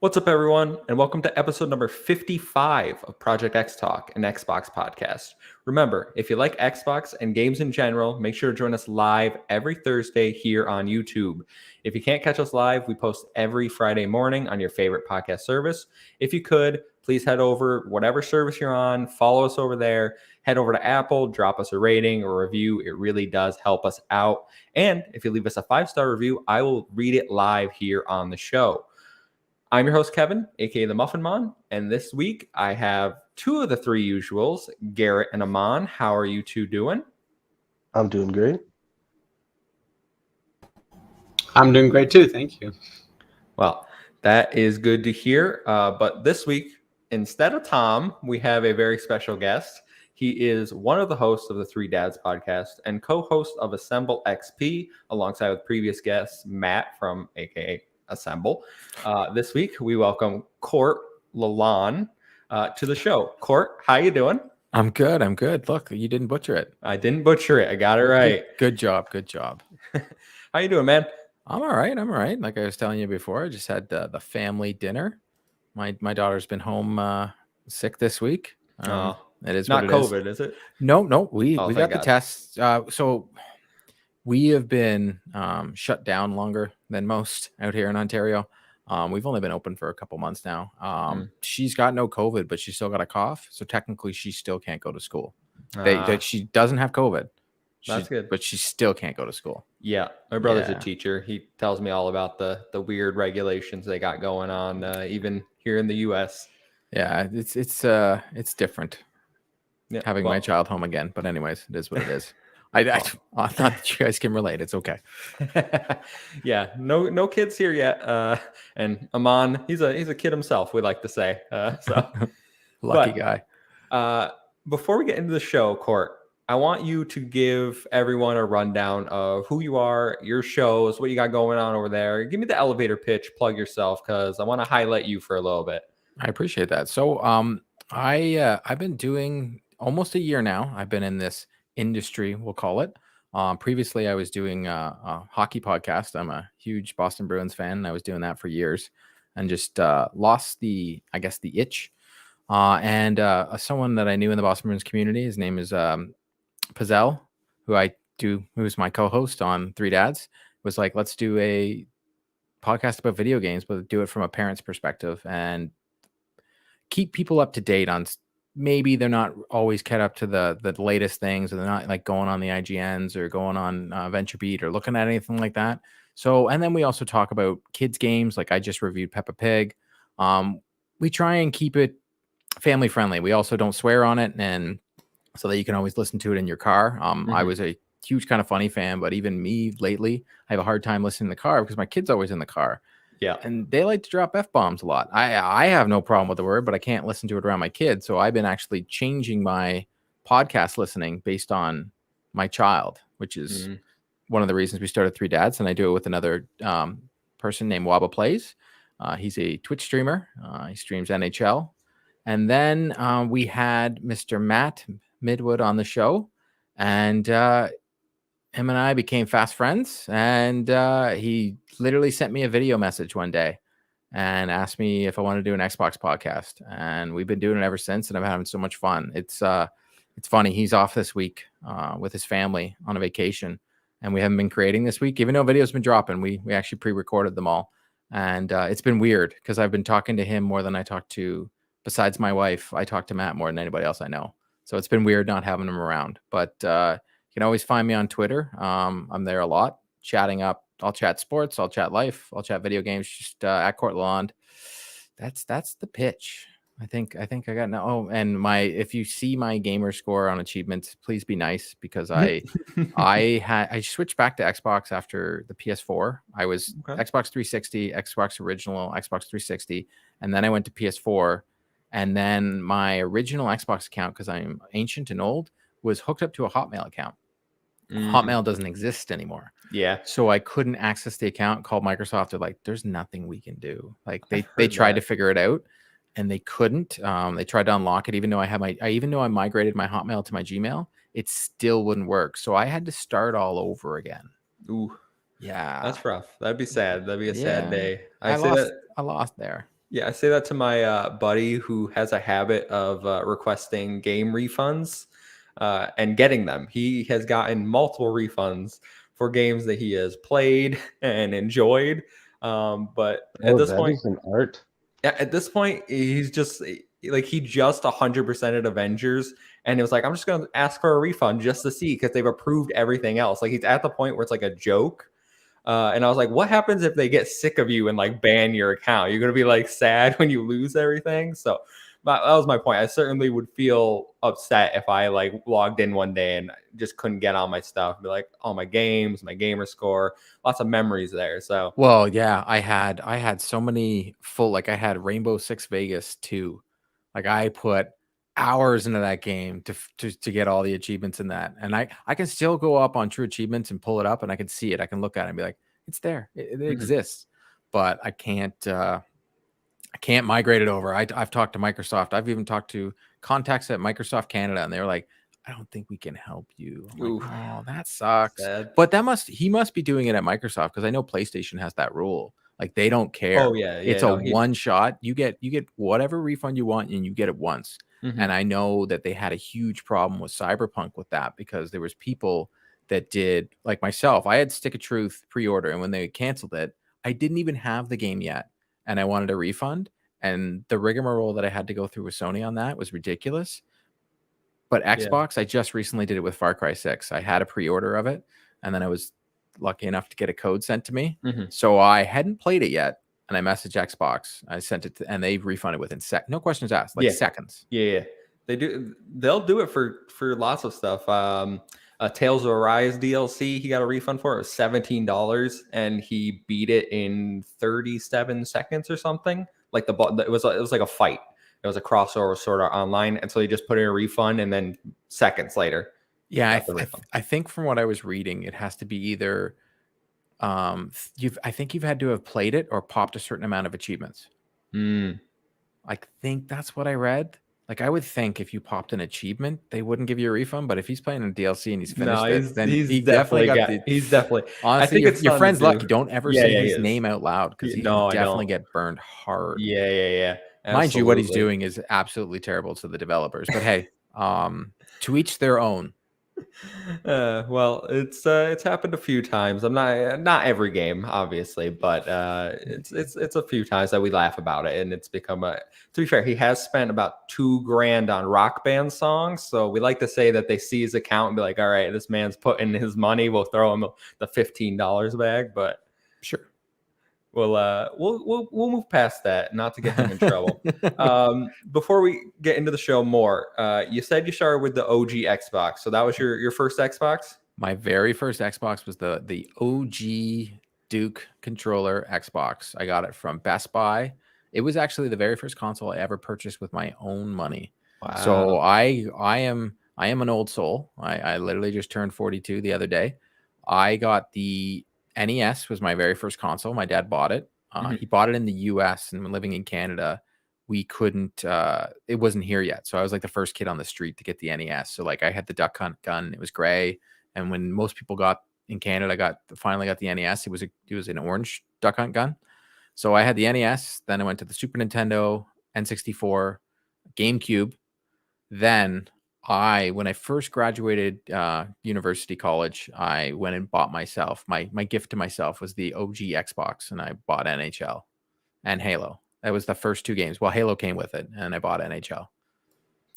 What's up, everyone, and welcome to episode number 55 of Project XTalk, an Xbox podcast. Remember, if you like Xbox and games in general, make sure to join us live every Thursday here on YouTube. If you can't catch us live, we post every Friday morning on your favorite podcast service. If you could, please head over whatever service you're on, follow us over there, head over to Apple, drop us a rating or review. It really does help us out. And if you leave us a 5-star review, I will read it live here on the show. I'm your host, Kevin, aka the Muffin Mon, and this week I have two of the three usuals, Garrett and Amon. How are you two doing? I'm doing great. I'm doing great too, thank you. Well, that is good to hear. But this week, instead of Tom, we have a very special guest. He is one of the hosts of the Three Dads podcast and co-host of Assemble XP, alongside with previous guests, Matt from aka Assemble. This week, we welcome Court Lalonde to the show. Court, how you doing? I'm good. Look, you didn't butcher it. I didn't butcher it. I got it right. Good job. How you doing, man? I'm all right. Like I was telling you before, I just had the family dinner. My daughter's been home sick this week. It is not what it COVID, is it? No. We got God. the tests. So we have been shut down longer than most out here in Ontario. We've only been open for a couple months now. She's got no COVID, but she's still got a cough. So technically, she still can't go to school. She doesn't have COVID. That's good. But she still can't go to school. Yeah. My brother's a teacher. He tells me all about the weird regulations they got going on, even here in the U.S. Yeah, it's different having my child home again. But anyways, it is what it is. I thought that you guys can relate. It's okay. Yeah, no kids here yet. And Amon, he's a kid himself, we like to say. Lucky guy. Before we get into the show, Court, I want you to give everyone a rundown of who you are, your shows, what you got going on over there. Give me the elevator pitch, plug yourself, because I want to highlight you for a little bit. I appreciate that. So I've been doing almost a year now. I've been in this industry, we'll call it. Previously, I was doing a hockey podcast. I'm a huge Boston Bruins fan, and I was doing that for years, and just lost the itch. And someone that I knew in the Boston Bruins community, his name is Pizzelle, who's my co-host on Three Dads, was like, let's do a podcast about video games, but do it from a parent's perspective and keep people up to date on. Maybe they're not always kept up to the latest things, or they're not like going on the IGNs or going on VentureBeat or looking at anything like that. So, and then we also talk about kids games. Like I just reviewed Peppa Pig. We try and keep it family friendly. We also don't swear on it, and so that you can always listen to it in your car. I was a huge Kind of Funny fan, but even me lately, I have a hard time listening in the car because my kid's always in the car. Yeah. And they like to drop F-bombs a lot. I have no problem with the word, but I can't listen to it around my kids. So I've been actually changing my podcast listening based on my child, which is one of the reasons we started Three Dads. And I do it with another person named Waba Plays. He's a Twitch streamer. He streams NHL. And then we had Mr. Matt Midwood on the show. And him and I became fast friends, and he literally sent me a video message one day and asked me if I wanted to do an Xbox podcast. And we've been doing it ever since, and I'm having so much fun. It's funny. He's off this week with his family on a vacation, and we haven't been creating this week, even though videos been dropping. We actually pre-recorded them all, and it's been weird because I've been talking to him more than I talk to, besides my wife, I talk to Matt more than anybody else I know. So it's been weird not having him around, but you can always find me on Twitter. I'm there a lot, chatting up. I'll chat sports. I'll chat life. I'll chat video games. Just at Court Lalonde. That's the pitch. I think I got now. Oh, and if you see my gamer score on achievements, please be nice, because I switched back to Xbox after the PS4. I was Xbox 360, Xbox original, Xbox 360, and then I went to PS4. And then my original Xbox account, because I'm ancient and old, was hooked up to a Hotmail account. Hotmail doesn't exist anymore. Yeah. So I couldn't access the account. Called Microsoft. They're like, there's nothing we can do. Like they tried to figure it out, and they couldn't. They tried to unlock it, even though I migrated my Hotmail to my Gmail, it still wouldn't work. So I had to start all over again. Ooh. Yeah. That's rough. That'd be sad. That'd be a sad day. I lost there. Yeah, I say that to my buddy who has a habit of requesting game refunds and getting them. He has gotten multiple refunds for games that he has played and enjoyed. But at Oh, this that point, is an art. yeah, at this point, he's just like he just 100%ed Avengers, and it was like I'm just gonna ask for a refund just to see because they've approved everything else. Like he's at the point where it's like a joke. And I was like, what happens if they get sick of you and like ban your account? You're gonna be like sad when you lose everything. So that was my point. I certainly would feel upset if I like logged in one day and just couldn't get on my stuff. Be like, all my games, my gamer score, lots of memories there. So Well, yeah, I had so many full, like I had Rainbow Six Vegas 2. Like I put hours into that game to get all the achievements in that. And I can still go up on True Achievements and pull it up and I can see it. I can look at it and be like, it's there. It exists. But I can't migrate it over. I've talked to Microsoft. I've even talked to contacts at Microsoft Canada, and they're like, I don't think we can help you. I'm like, oh, that sucks. sad. But he must be doing it at Microsoft because I know PlayStation has that rule. Like they don't care. Oh yeah, It's a one shot. You get whatever refund you want, and you get it once. And I know that they had a huge problem with Cyberpunk with that because there was people that did, like myself. I had Stick of Truth pre-order, and when they canceled it, I didn't even have the game yet, and I wanted a refund. And the rigmarole that I had to go through with Sony on that was ridiculous. But Xbox, I just recently did it with Far Cry 6. I had a pre-order of it, and then I was lucky enough to get a code sent to me. So I hadn't played it yet, and I messaged Xbox. I sent it to, and they refunded within no questions asked, like seconds. Yeah, they do. They'll do it for lots of stuff. Tales of Arise DLC, he got a refund for it. It was $17, and he beat it in 37 seconds or something. Like it was like a fight. It was a crossover sort of online, and so he just put in a refund, and then seconds later, yeah, I think from what I was reading, it has to be either I think you've had to have played it or popped a certain amount of achievements. I think that's what I read. Like I would think if you popped an achievement, they wouldn't give you a refund. But if he's playing a DLC and he's finished then he definitely got he's definitely. Honestly, I think your friend's lucky. Don't ever say his name out loud because he can definitely get burned hard. Yeah. Absolutely. Mind you, what he's doing is absolutely terrible to the developers. But hey, to each their own. Well, it's happened a few times. I'm not every game, obviously, but it's a few times that we laugh about it, and it's become a. To be fair, he has spent about $2,000 on Rock Band songs, so we like to say that they see his account and be like, "All right, this man's putting his money. We'll throw him the $15 back." But sure. We'll move past that, not to get him in trouble. Before we get into the show more, you said you started with the OG Xbox, so that was your first Xbox? My very first Xbox was the OG Duke controller Xbox. I got it from Best Buy. It was actually the very first console I ever purchased with my own money. Wow. So I am an old soul. I literally just turned 42 the other day. I got the NES was my very first console. My dad bought it. He bought it in the US, and when living in Canada, we couldn't, it wasn't here yet. So I was like the first kid on the street to get the NES. So like I had the Duck Hunt gun. It was gray. And when most people got in Canada, finally got the NES, it was an orange Duck Hunt gun. So I had the NES. Then I went to the Super Nintendo, N64, GameCube. Then when I first graduated university college, I went and bought myself, my gift to myself was the OG Xbox, and I bought NHL and Halo. That was the first two games. Well, Halo came with it, and I bought NHL.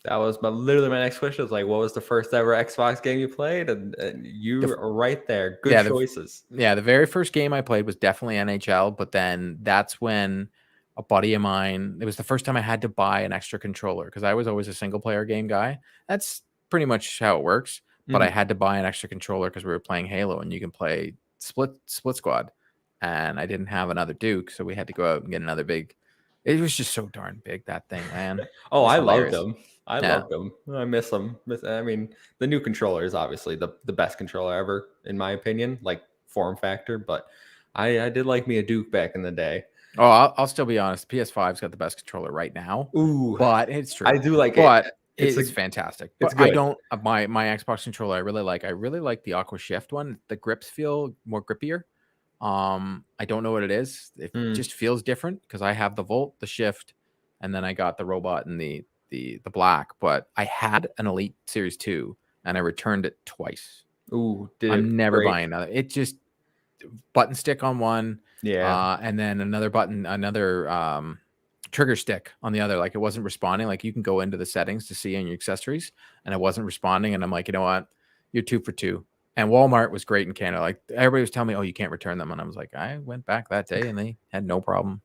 That was literally my next question. Was like, what was the first ever Xbox game you played? And you are right there. Good choices. The very first game I played was definitely NHL, but then that's when a buddy of mine, it was the first time I had to buy an extra controller because I was always a single player game guy. That's pretty much how it works. But I had to buy an extra controller because we were playing Halo, and you can play split squad. And I didn't have another Duke, so we had to go out and get another big. It was just so darn big, that thing, man. I loved them. I loved them. I miss them. I mean, the new controller is obviously the best controller ever, in my opinion, like form factor. But I did like me a Duke back in the day. Oh, I'll still be honest. PS5's got the best controller right now. Ooh, but it's true. I do like it. But it's fantastic. But I don't. My Xbox controller, I really like the Aqua Shift one. The grips feel more grippier. I don't know what it is. It just feels different because I have the Volt, the Shift, and then I got the Robot and the Black. But I had an Elite Series 2 and I returned it twice. Ooh, I'm never buying another. It just button stick on one, and then another trigger stick on the other. Like it wasn't responding. Like you can go into the settings to see in your accessories, and it wasn't responding. And I'm like, you know what? You're 2 for 2. And Walmart was great in Canada. Like everybody was telling me, oh, you can't return them. And I was like, I went back that day and they had no problem.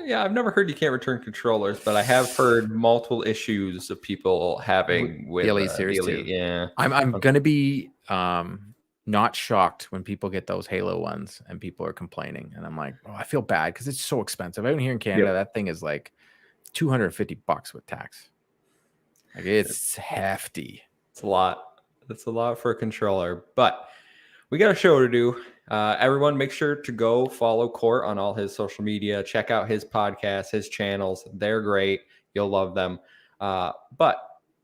Yeah, I've never heard you can't return controllers, but I have heard multiple issues of people having with the Elite Series 2. Yeah, I'm gonna be not shocked when people get those Halo ones and people are complaining. And I'm like, oh, I feel bad because it's so expensive. Even here in Canada, that thing is like $250 with tax. Like it's hefty. It's a lot. That's a lot for a controller, but we got a show to do. Everyone, make sure to go follow Court on all his social media. Check out his podcast, his channels. They're great. You'll love them. But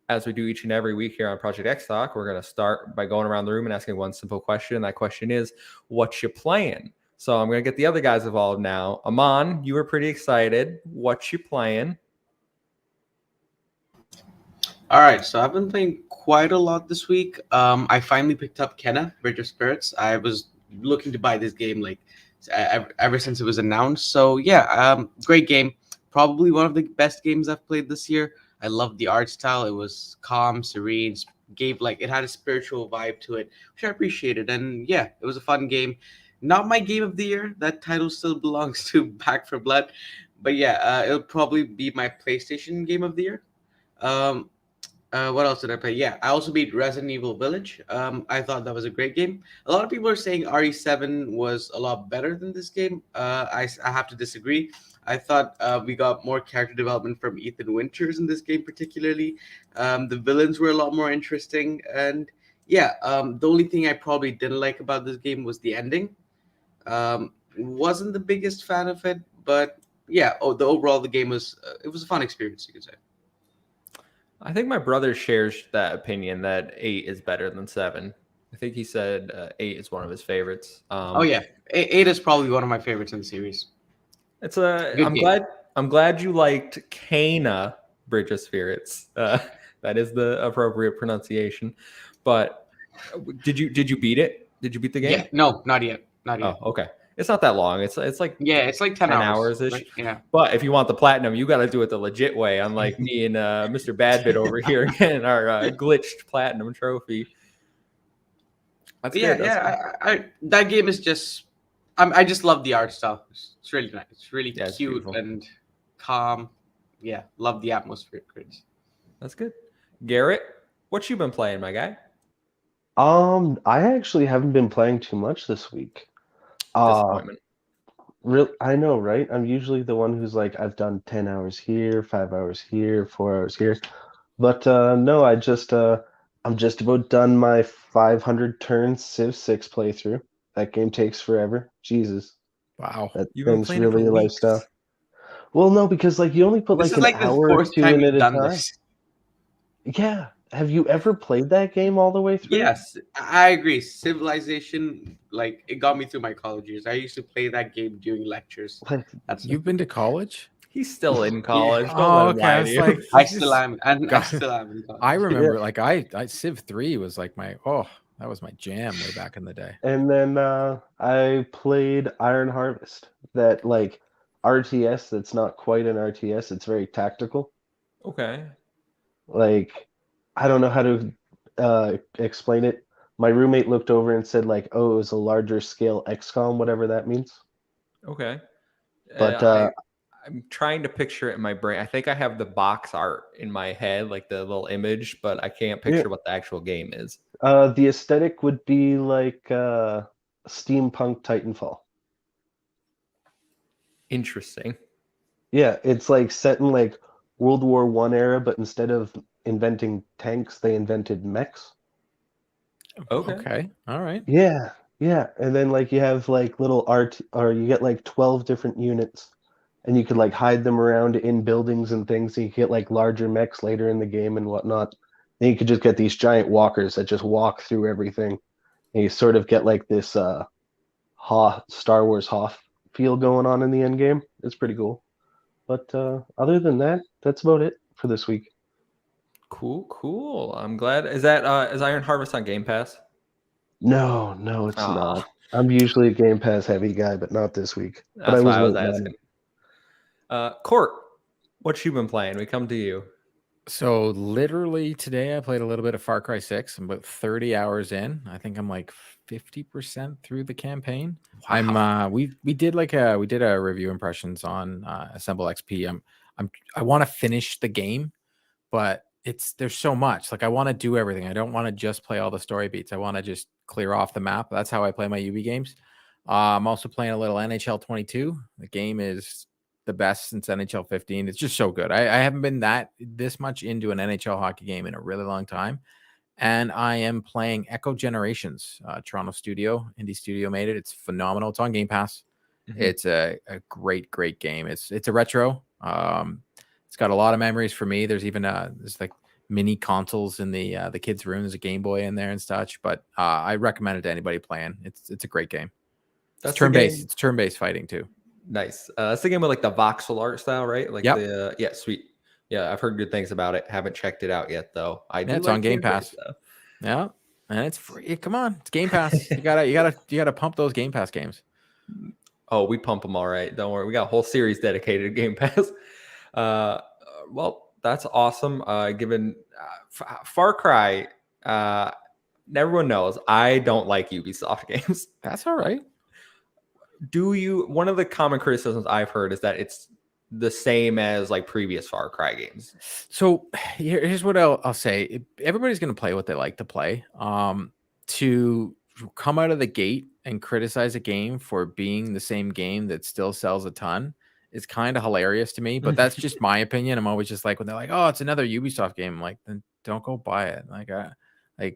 as we do each and every week here on Project XTalk, we're going to start by going around the room and asking one simple question. That question is, what you playing? So I'm going to get the other guys involved now. Aman, you were pretty excited. What you playing? All right, so I've been playing quite a lot this week. I finally picked up Kenna, Bridge of Spirits. I was looking to buy this game like ever since it was announced. So yeah, great game. Probably one of the best games I've played this year. I loved the art style. It was calm, serene, it had a spiritual vibe to it, which I appreciated. And yeah, it was a fun game. Not my game of the year. That title still belongs to Back for Blood. But yeah, it'll probably be my PlayStation game of the year. What else did I play? Yeah, I also beat Resident Evil Village. I thought that was a great game. A lot of people are saying RE7 was a lot better than this game. I have to disagree. I thought we got more character development from Ethan Winters in this game particularly. The villains were a lot more interesting. And yeah, the only thing I probably didn't like about this game was the ending. Wasn't the biggest fan of it, but yeah, the game was it was a fun experience, you could say. I think my brother shares that opinion that 8 is better than 7. I think he said 8 is one of his favorites. Oh yeah, 8 is probably one of my favorites in the series. I'm glad you liked Kana Bridge of Spirits. That is the appropriate pronunciation. But did you beat it? Did you beat the game? Yeah, no, not yet. Oh, okay. It's not that long. It's like it's like 10 hours ish. Right? Yeah. But if you want the platinum, you got to do it the legit way. Unlike me and Mr. Badbit over here getting our glitched platinum trophy. That's good. That game is just. I just love the art style. It's really nice. It's really cute and calm. Yeah, love the atmosphere. That's good. Garrett, what you been playing, my guy? I actually haven't been playing too much this week. Disappointment. I know, right? I'm usually the one who's like, I've done 10 hours here, 5 hours here, 4 hours here. But no, I'm just about done my 500 turn Civ 6 playthrough. That game takes forever. Jesus. Wow. That You've been thing's playing really it a for weeks. lifestyle. Well, no, because like you only put like an hour or two in at a time. Yeah. Have you ever played that game all the way through? Yes, I agree. Civilization, like it got me through my college years. I used to play that game during lectures. You've been to college? He's still in college. Yeah. Don't let him lie to you. I still am, and I still am in college. I remember, like I Civ 3 was like that was my jam way back in the day. And then I played Iron Harvest. That like RTS that's not quite an RTS. It's very tactical. Okay. Like, I don't know how to explain it. My roommate looked over and said, like, oh, it was a larger scale XCOM, whatever that means. Okay. But I'm trying to picture it in my brain. I think I have the box art in my head, like the little image, but I can't picture what the actual game is. The aesthetic would be like steampunk Titanfall. Interesting. Yeah, it's like set in like World War I era, but instead of inventing tanks, they invented mechs. Okay. All right. Yeah. And then like you have like little art, or you get like 12 different units, and you could like hide them around in buildings and things. So you get like larger mechs later in the game and whatnot. Then you could just get these giant walkers that just walk through everything. And you sort of get like this Star Wars Hoth feel going on in the end game. It's pretty cool. But other than that, that's about it for this week. Cool. I'm glad. Is Iron Harvest on Game Pass? No, it's Aw. not. I'm usually a Game Pass heavy guy, but not this week. But That's I was why I was waiting on asking. it. Court, what you been playing? We come to you. So literally today I played a little bit of Far Cry 6. I'm about 30 hours in. I think I'm like 50% through the campaign. Wow. We did a review impressions on Assemble XP. I want to finish the game, but there's so much. Like I want to do everything. I don't want to just play all the story beats. I want to just clear off the map. That's how I play my UB games. I'm also playing a little NHL 22. The game is the best since NHL 15. It's just so good. I haven't been this much into an NHL hockey game in a really long time. And I am playing Echo Generations. Toronto indie studio made it. It's phenomenal. It's on Game Pass. Mhm. It's a great game. It's a retro. It's got a lot of memories for me. There's even there's like mini consoles in the kids' room. There's a Game Boy in there and such. But I recommend it to anybody playing. It's a great game. That's It's turn-based. It's turn-based fighting too. Nice. That's the game with like the voxel art style, right? Like Yep. yeah, sweet. Yeah, I've heard good things about it. Haven't checked it out yet though. It's on Game Pass. Yeah, and it's free. Come on, it's Game Pass. you gotta pump those Game Pass games. Oh, we pump them all right. Don't worry. We got a whole series dedicated to Game Pass. Well, that's awesome. Given Far Cry, everyone knows I don't like Ubisoft games. That's all right. One of the common criticisms I've heard is that it's the same as like previous Far Cry games. So here's what I'll say. Everybody's going to play what they like to play. To come out of the gate and criticize a game for being the same game that still sells a ton is kind of hilarious to me, but that's just my opinion. I'm always just like, when they're like, oh, it's another Ubisoft game. I'm like, then don't go buy it. Like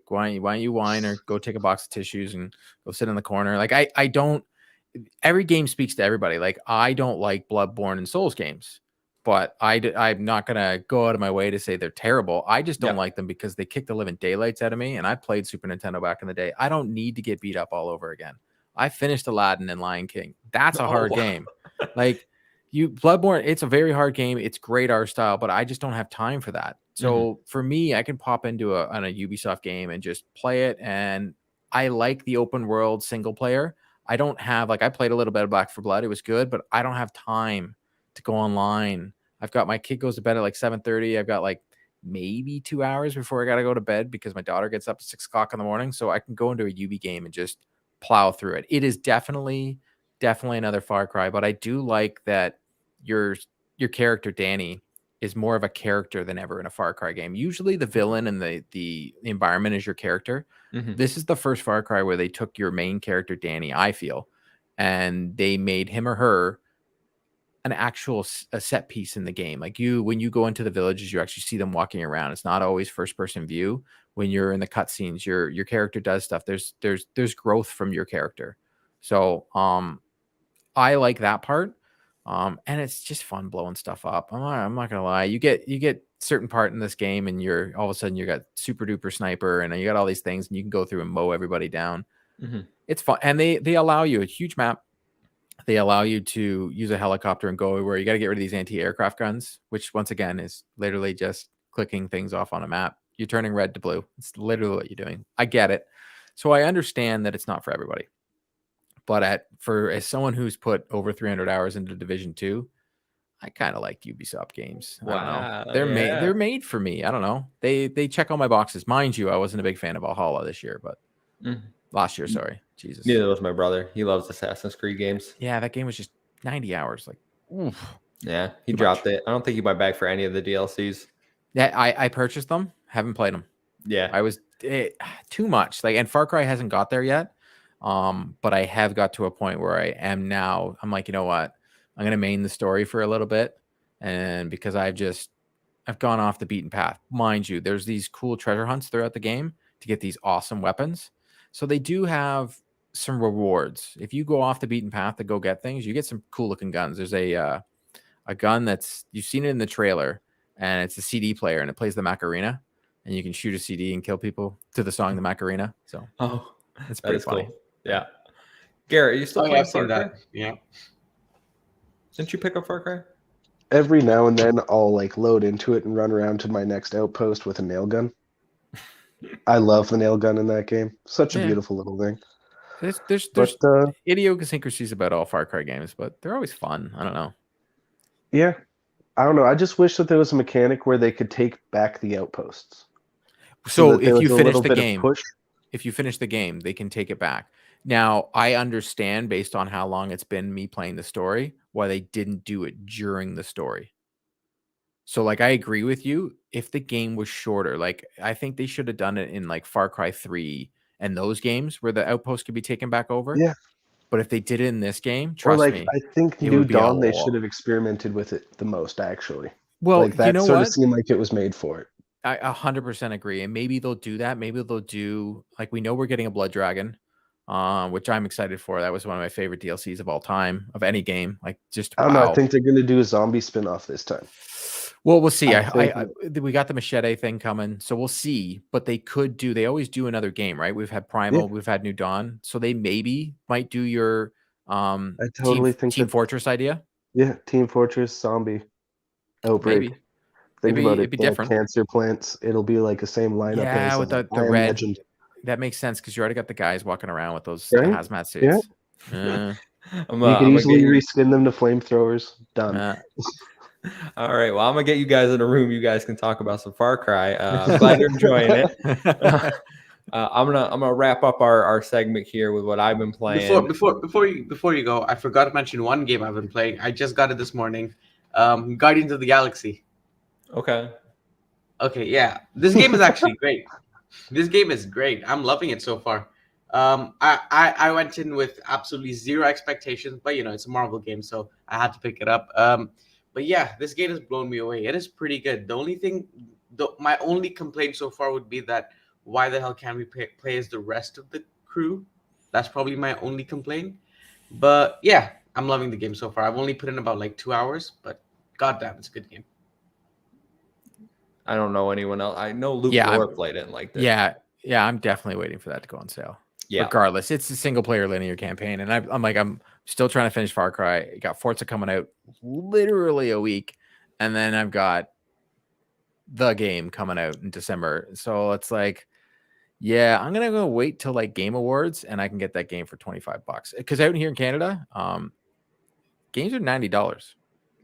why don't you whine or go take a box of tissues and go sit in the corner? Like I don't. Every game speaks to everybody. Like I don't like Bloodborne and Souls games, but I'm not gonna go out of my way to say they're terrible. I just don't like them because they kick the living daylights out of me. And I played Super Nintendo back in the day. I don't need to get beat up all over again. I finished Aladdin and Lion King. That's a hard game. Like Bloodborne, it's a very hard game. It's great art style, but I just don't have time for that. So for me, I can pop into a Ubisoft game and just play it. And I like the open world single player. I don't have I played a little bit of Back 4 Blood. It was good, but I don't have time to go online. I've got my kid goes to bed at like 7:30. I've got like maybe 2 hours before I got to go to bed because my daughter gets up at 6 o'clock in the morning. So I can go into a UB game and just plow through it. It is definitely another Far Cry, but I do like that your character, Danny, is more of a character than ever in a Far Cry game. Usually the villain and the environment is your character. This is the first Far Cry where they took your main character, Danny, I feel, and they made him or her an actual a set piece in the game. Like when you go into the villages, you actually see them walking around. It's not always first person view. When you're in the cutscenes, your character does stuff. There's growth from your character. So I like that part. And it's just fun blowing stuff up. I'm not gonna lie. You get certain part in this game, and you're all of a sudden you got super duper sniper, and you got all these things, and you can go through and mow everybody down. It's fun, and they allow you a huge map. They allow you to use a helicopter and go where you got to get rid of these anti-aircraft guns, which once again is literally just clicking things off on a map. You're turning red to blue. It's literally what you're doing. I get it, so I understand that it's not for everybody. But as someone who's put over 300 hours into Division 2, I kind of like Ubisoft games. Wow, I don't know. They're made for me. I don't know. They check all my boxes. Mind you, I wasn't a big fan of Valhalla this year, but last year, sorry. Jesus. Neither was my brother. He loves Assassin's Creed games. Yeah, that game was just 90 hours. Like, oof. Yeah, he dropped it. I don't think he went back for any of the DLCs. Yeah, I purchased them. Haven't played them. Yeah, I was too much. And Far Cry hasn't got there yet. But I have got to a point where I am now. I'm like, you know what? I'm gonna main the story for a little bit, and because I've gone off the beaten path. Mind you, there's these cool treasure hunts throughout the game to get these awesome weapons. So they do have some rewards. If you go off the beaten path to go get things, you get some cool looking guns. There's a gun that's you've seen it in the trailer, and it's a CD player, and it plays the Macarena, and you can shoot a CD and kill people to the song the Macarena. So it's pretty funny. cool. Yeah. Garrett, are you still Oh yeah, playing I've seen Far Cry? that. Yeah. Didn't you pick up Far Cry? Every now and then I'll like load into it and run around to my next outpost with a nail gun. I love the nail gun in that game. Such a Yeah. beautiful little thing. There's But idiosyncrasies about all Far Cry games, but they're always fun. I don't know. yeah, I don't know. I just wish that there was a mechanic where they could take back the outposts. So that there if you was a finish little the bit of game, push. if you finish the game, they can take it back. Now, I understand based on how long it's been me playing the story, why they didn't do it during the story. So like I agree with you. If the game was shorter, like I think they should have done it in like Far Cry 3 and those games where the outpost could be taken back over. Yeah. But if they did it in this game, Or trust like me, I think it New would be a Dawn they lot. should have experimented with it the most actually. Well, Like you that know sort what? of seemed like it was made for it. I 100% agree. And maybe they'll do that. Maybe they'll do like we know we're getting a blood dragon, which I'm excited for. That was one of my favorite DLCs of all time of any game. Like just I don't know. I wow. think they're going to do a zombie spin-off this time. Well, we'll see. I We got the machete thing coming, so we'll see. But they could do. They always do another game, right? We've had Primal, Yeah. we've had New Dawn, so they maybe might do your I totally think Team that, Fortress idea. yeah, Team Fortress Zombie Outbreak. Maybe Think about it'd it. be different. Cancer plants. It'll be like the same lineup Yeah, as with the I Am red. Legend. That makes sense because you already got the guys walking around with those Right? hazmat suits. Yeah. I'm You can gonna easily get you. reskin them to flamethrowers. Done. All right. Well, I'm gonna get you guys in a room. You guys can talk about some Far Cry. I'm glad you're enjoying it. I'm gonna wrap up our segment here with what I've been playing. Before you go, I forgot to mention one game I've been playing. I just got it this morning. Guardians of the Galaxy. Okay. Okay, yeah. This game is actually great. This game is great. I'm loving it so far. I went in with absolutely zero expectations, but you know it's a Marvel game, so I had to pick it up. But yeah, this game has blown me away. It is pretty good. My only complaint so far would be that why the hell can't we play as the rest of the crew? That's probably my only complaint. But yeah, I'm loving the game so far. I've only put in about like 2 hours, but goddamn, it's a good game. I don't know anyone else. I know Luke Moore played it and liked it. Yeah. I'm definitely waiting for that to go on sale. Yeah. Regardless, it's a single player linear campaign, and I'm still trying to finish Far Cry. I got Forza coming out literally a week, and then I've got the game coming out in December. So it's like, yeah, I'm gonna go wait till like Game Awards, and I can get that game for $25. Because out here in Canada, games are $90.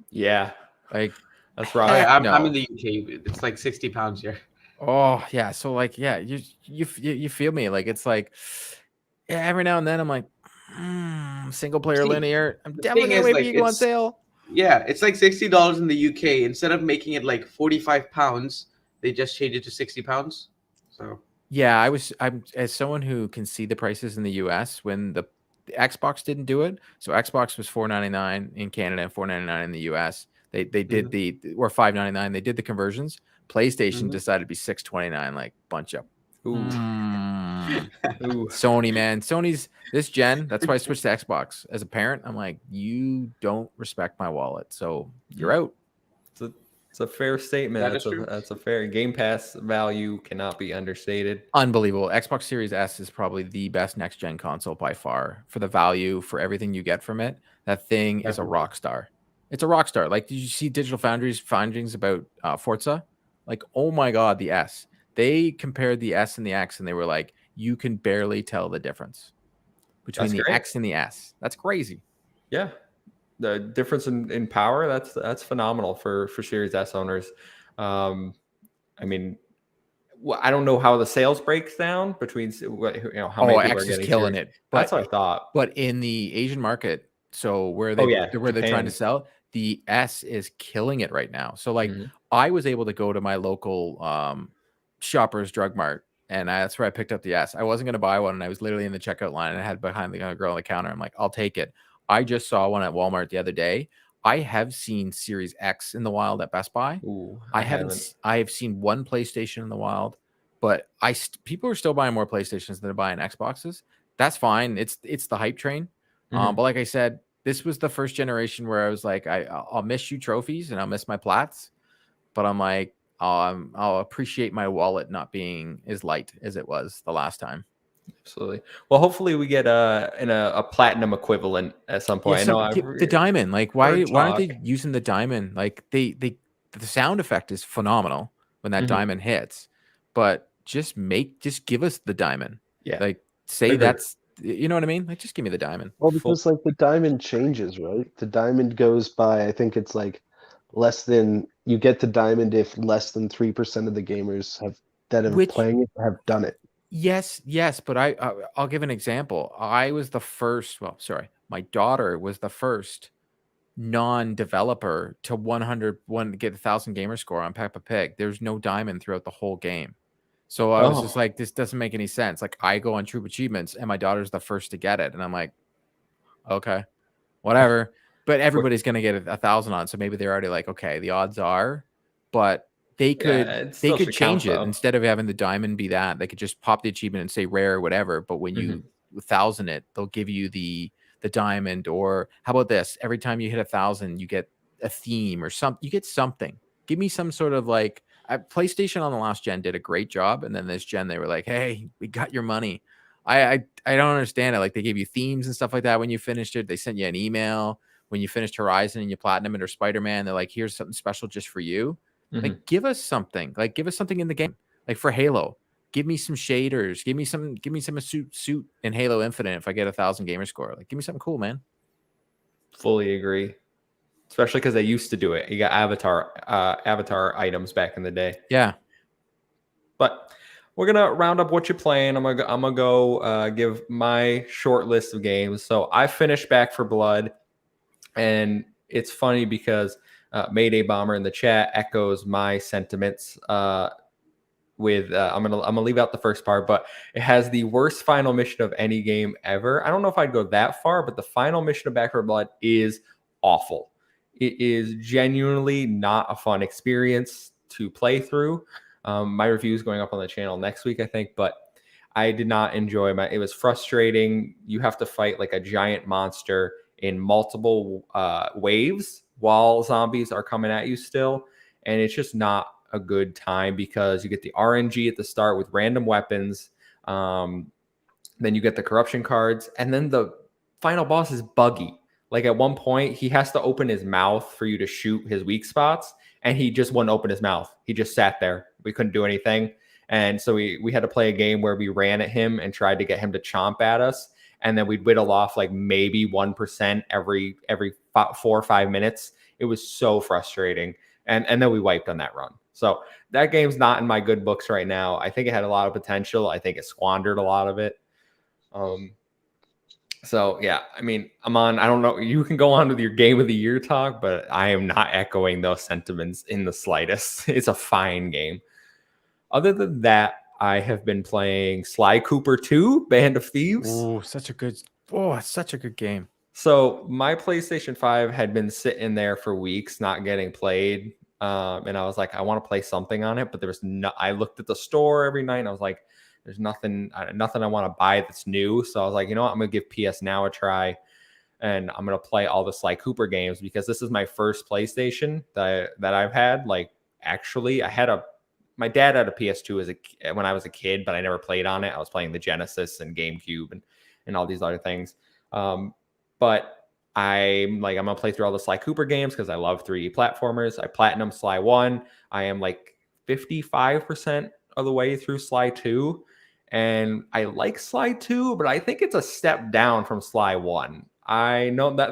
Yeah, like that's right. I'm in the UK. It's like £60 here. Oh yeah, so like yeah, you feel me? Like it's like yeah, every now and then I'm like single player linear. I'm definitely gonna wait for you to go on sale. Yeah, it's like $60 in the UK. Instead of making it like £45, they just changed it to £60. So yeah, I'm as someone who can see the prices in the US when the Xbox didn't do it. So Xbox was $4.99 in Canada and $4.99 in the US. They did or $5.99. They did the conversions. PlayStation decided to be $6.29, like bunch up. Ooh. Sony, man. Sony's this gen. That's why I switched to Xbox. As a parent, I'm like, you don't respect my wallet, so you're out. It's a fair statement. That's a fair Game Pass value cannot be understated. Unbelievable. Xbox Series S is probably the best next gen console by far for the value, for everything you get from it. That thing is a rock star. It's a rock star. Like, did you see Digital Foundry's findings about Forza? Like, oh my God, the S. They compared the S and the X, and they were like, you can barely tell the difference between the X and the S. That's crazy. Yeah. The difference in power, that's phenomenal for Series S owners. I mean, I don't know how the sales breaks down between how many people X are is getting killing Series. it. That's what I thought. But in the Asian market, so where they're trying to sell, the S is killing it right now. So like I was able to go to my local Shoppers Drug Mart, and that's where I picked up the S. I wasn't going to buy one, and I was literally in the checkout line, and I had behind the girl on the counter. I'm like, I'll take it. I just saw one at Walmart the other day. I have seen Series X in the wild at Best Buy. Ooh, I have seen one PlayStation in the wild, but people are still buying more PlayStations than they're buying Xboxes. That's fine. It's the hype train. But like I said, this was the first generation where I was like, I'll miss you trophies and I'll miss my plats, but I'm like, I'll appreciate my wallet not being as light as it was the last time. Absolutely. Well, hopefully we get a platinum equivalent at some point. Yeah, I know the diamond. Like, why aren't talk. they using the diamond? Like, the sound effect is phenomenal when that Mhm. diamond hits, but just give us the diamond. Yeah. Like, say Agreed. that's, you know what I mean? Like, just give me the diamond. Well, because like the diamond changes, right? The diamond goes by, I think it's like you get the diamond if less than 3% of the gamers that have Which playing it have done it. Yes, but I'll give an example. I was the first. Well, sorry, my daughter was the first non-developer to 101 get 1,000 gamer score on Peppa Pig. There's no diamond throughout the whole game, so I was just Oh. like, this doesn't make any sense. Like, I go on Troop Achievements, and my daughter's the first to get it, and I'm like, okay, whatever. But everybody's gonna get 1,000 on, so maybe they're already like, okay, the odds are, but they could It still should change count, it though. instead of having the diamond be that. They could just pop the achievement and say rare or whatever. But when you 1,000 it, they'll give you the diamond. Or how about this? Every time you hit 1,000, you get a theme or something. You get something. Give me some sort of like PlayStation on the last gen did a great job, and then this gen they were like, hey, we got your money. I don't understand it. Like, they gave you themes and stuff like that when you finished it. They sent you an email when you finished Horizon and you platinum it or Spider-Man. They're like, here's something special just for you. Like, give us something. Like, give us something in the game. Like, for Halo, give me some shaders. Give me some suit in Halo Infinite if I get 1,000 gamer score. Like, give me something cool, man. Fully agree. Especially because they used to do it. You got avatar items back in the day. Yeah. But we're gonna round up what you're playing. I'm gonna go give my short list of games. So I finished Back for Blood, and it's funny because Mayday Bomber in the chat echoes my sentiments. I'm gonna leave out the first part, but it has the worst final mission of any game ever. I don't know if I'd go that far, but the final mission of Back for Blood is awful. It is genuinely not a fun experience to play through. My review is going up on the channel next week, I think, but I did not enjoy it was frustrating. You have to fight like a giant monster in multiple waves while zombies are coming at you still. And it's just not a good time because you get the RNG at the start with random weapons. Then you get the corruption cards. And then the final boss is buggy. Like, at one point, he has to open his mouth for you to shoot his weak spots. And he just wouldn't open his mouth. He just sat there. We couldn't do anything. And so we had to play a game where we ran at him and tried to get him to chomp at us. And then we'd whittle off like maybe 1% every 4 or 5 minutes. It was so frustrating. And then we wiped on that run. So that game's not in my good books right now. I think it had a lot of potential. I think it squandered a lot of it. So yeah, I mean, I don't know. You can go on with your game of the year talk, but I am not echoing those sentiments in the slightest. It's a fine game. Other than that, I have been playing Sly Cooper 2, Band of Thieves. Oh, it's such a good game. So my PlayStation 5 had been sitting there for weeks, not getting played. And I was like, I want to play something on it, but there was no. I looked at the store every night, and I was like, there's nothing I want to buy that's new. So I was like, you know what? I'm gonna give PS Now a try, and I'm gonna play all the Sly Cooper games because this is my first PlayStation that I've had. Like, actually, my dad had a PS2 when I was a kid, but I never played on it. I was playing the Genesis and GameCube and all these other things. But I'm gonna play through all the Sly Cooper games because I love 3D platformers. I platinum Sly 1. I am like 55% of the way through Sly 2. And I like Sly 2, but I think it's a step down from Sly 1. I know that,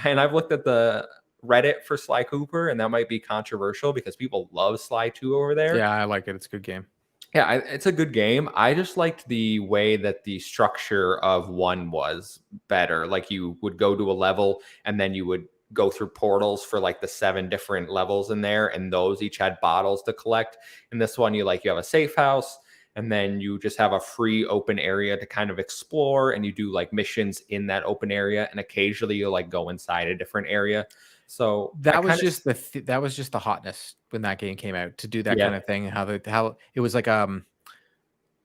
and I've looked at the Reddit for Sly Cooper, and that might be controversial because people love Sly 2 over there. Yeah, I like it. It's a good game. Yeah, it's a good game. I just liked the way that the structure of 1 was better. Like, you would go to a level, and then you would go through portals for like the 7 different levels in there, and those each had bottles to collect. In this one, you have a safe house, and then you just have a free open area to kind of explore, and you do like missions in that open area, and occasionally you'll like go inside a different area. So that was just the hotness when that game came out, to do that kind of thing. How it was like a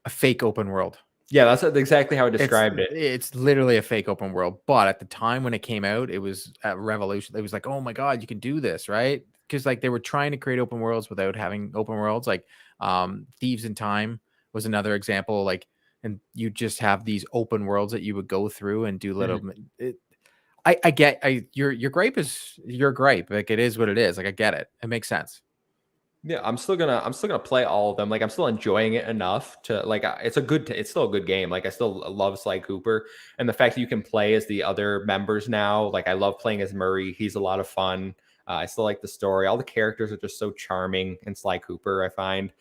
fake open world. Yeah, that's exactly how I described it. It's literally a fake open world. But at the time when it came out, it was a revolution. It was like, oh my God, you can do this, right? Because like they were trying to create open worlds without having open worlds. Like Thieves in Time was another example. Like and you just have these open worlds that you would go through and do little. I get your gripe is your gripe. Like, it is what it is. Like, I get it. It makes sense. Yeah, I'm still gonna play all of them. Like, I'm still enjoying it enough to like. It's still a good game. Like, I still love Sly Cooper, and the fact that you can play as the other members now. Like, I love playing as Murray. He's a lot of fun. I still like the story. All the characters are just so charming in Sly Cooper, I find.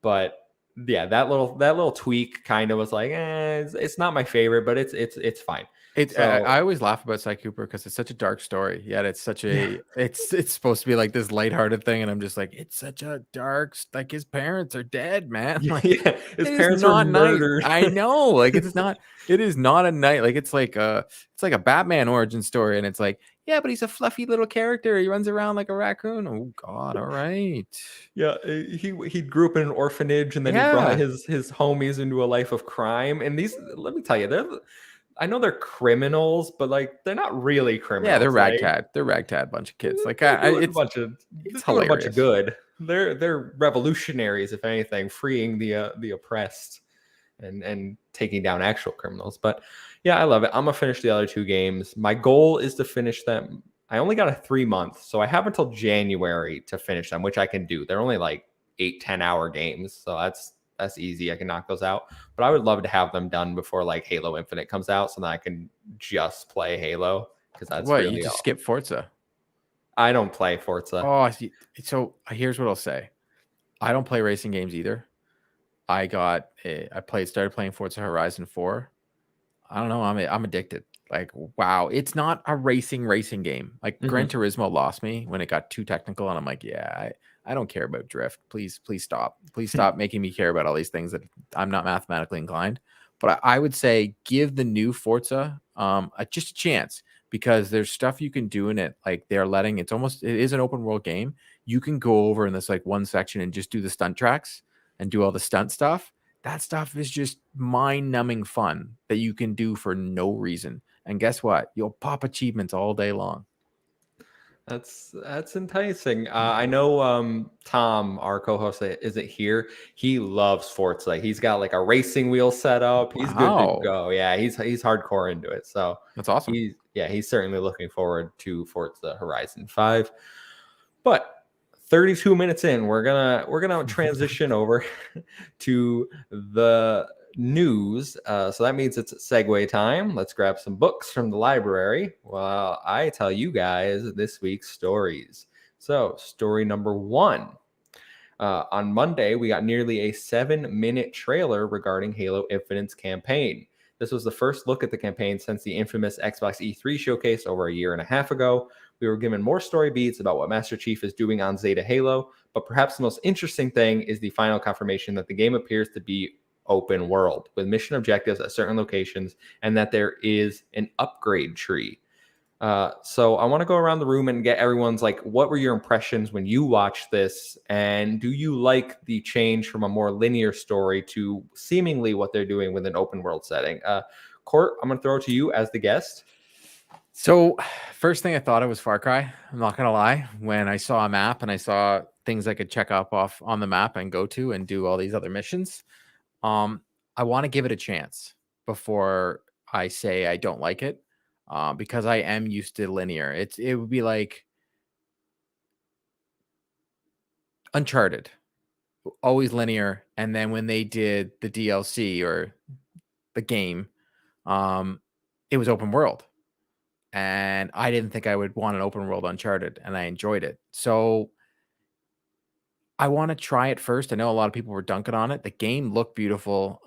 But yeah, that little tweak kind of was like, it's not my favorite, but it's fine. I always laugh about Sly Cooper because it's such a dark story. Yet it's such a it's supposed to be like this lighthearted thing, and I'm just like, it's such a dark. Like, his parents are dead, man. Like, yeah, his parents were murdered. Nice. I know. Like, it's not. It is not a night. Like, it's like a Batman origin story, and it's like, yeah, but he's a fluffy little character. He runs around like a raccoon. Oh God! All right. Yeah, he grew up in an orphanage, and then he brought his homies into a life of crime. And these, let me tell you, I know they're criminals, but like, they're not really criminals. Yeah, they're ragtag. They're ragtag bunch of kids. Like, it's hilarious. A bunch of good. They're revolutionaries, if anything, freeing the oppressed and taking down actual criminals. But yeah, I love it. I'm gonna finish the other 2 games. My goal is to finish them. I only got a 3-month, so I have until January to finish them, which I can do. They're only like 8-10 hour games, so that's easy. I can knock those out. But I would love to have them done before like Halo Infinite comes out, so that I can just play Halo, because that's what you just skip Forza. I don't play Forza. Oh, so here's what I'll say. I don't play racing games either. I started playing Forza Horizon 4. I don't know. I'm addicted. Like, wow, it's not a racing game. Like, Gran Turismo lost me when it got too technical, and I'm like, yeah, I don't care about drift. Please stop. Please stop making me care about all these things that I'm not mathematically inclined. But I would say give the new Forza just a chance, because there's stuff you can do in it. Like, it is an open world game. You can go over in this like one section and just do the stunt tracks and do all the stunt stuff. That stuff is just mind-numbing fun that you can do for no reason. And guess what? You'll pop achievements all day long. That's enticing. I know Tom, our co-host, isn't here. He loves Forza. He's got like a racing wheel set up. He's good to go. Yeah, he's hardcore into it. So that's awesome. He's certainly looking forward to Forza Horizon 5. But 32 minutes in, we're gonna transition over to the news. So that means it's segue time. Let's grab some books from the library while I tell you guys this week's stories. So, story number 1. On Monday, we got nearly a 7-minute trailer regarding Halo Infinite's campaign. This was the first look at the campaign since the infamous Xbox E3 showcase over a year and a half ago. We were given more story beats about what Master Chief is doing on Zeta Halo, but perhaps the most interesting thing is the final confirmation that the game appears to be open world with mission objectives at certain locations, and that there is an upgrade tree. So I want to go around the room and get everyone's like, what were your impressions when you watched this? And do you like the change from a more linear story to seemingly what they're doing with an open world setting? Court, I'm going to throw it to you as the guest. So first thing I thought it was Far Cry. I'm not going to lie. When I saw a map and I saw things I could check off on the map and go to and do all these other missions, I want to give it a chance before I say I don't like it, because I am used to linear. It would be like Uncharted, always linear, and then when they did the DLC or the game, it was open world, and I didn't think I would want an open world Uncharted, and I enjoyed it. So I want to try it first. I know a lot of people were dunking on it. The game looked beautiful.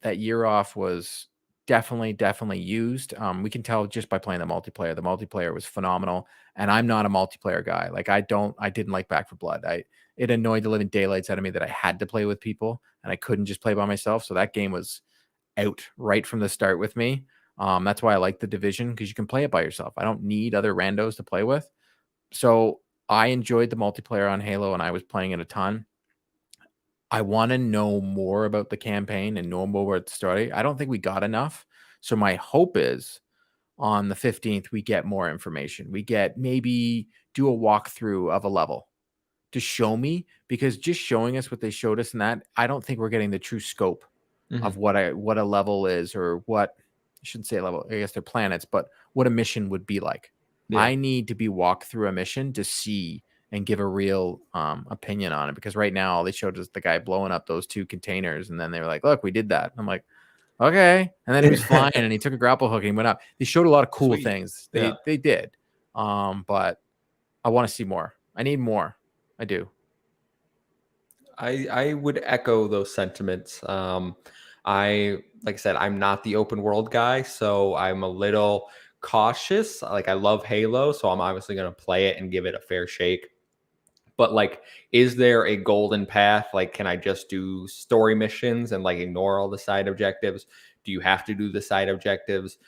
That year off was definitely used. We can tell just by playing the multiplayer. The multiplayer was phenomenal, and I'm not a multiplayer guy. Like, I didn't like Back 4 Blood. It annoyed the living daylights out of me that I had to play with people and I couldn't just play by myself. So that game was out right from the start with me. That's why I like the Division, because you can play it by yourself. I don't need other randos to play with. So I enjoyed the multiplayer on Halo, and I was playing it a ton. I want to know more about the campaign and know more about the story. I don't think we got enough. So my hope is on the 15th, we get more information. We get maybe do a walkthrough of a level to show me, because just showing us what they showed us in that, I don't think we're getting the true scope of what a level is, or what I shouldn't say level. I guess they're planets, but what a mission would be like. Yeah. I need to be walked through a mission to see and give a real opinion on it, because right now all they showed us the guy blowing up those 2 containers, and then they were like, "Look, we did that." I'm like, "Okay," and then he was flying and he took a grapple hook and he went up. They showed a lot of cool things. They did, but I want to see more. I need more. I do. I would echo those sentiments. Like I said, I'm not the open world guy, so I'm a little cautious. Like, I love Halo, so I'm obviously going to play it and give it a fair shake. But like, is there a golden path? Like, can I just do story missions and like ignore all the side objectives? Do you have to do the side objectives?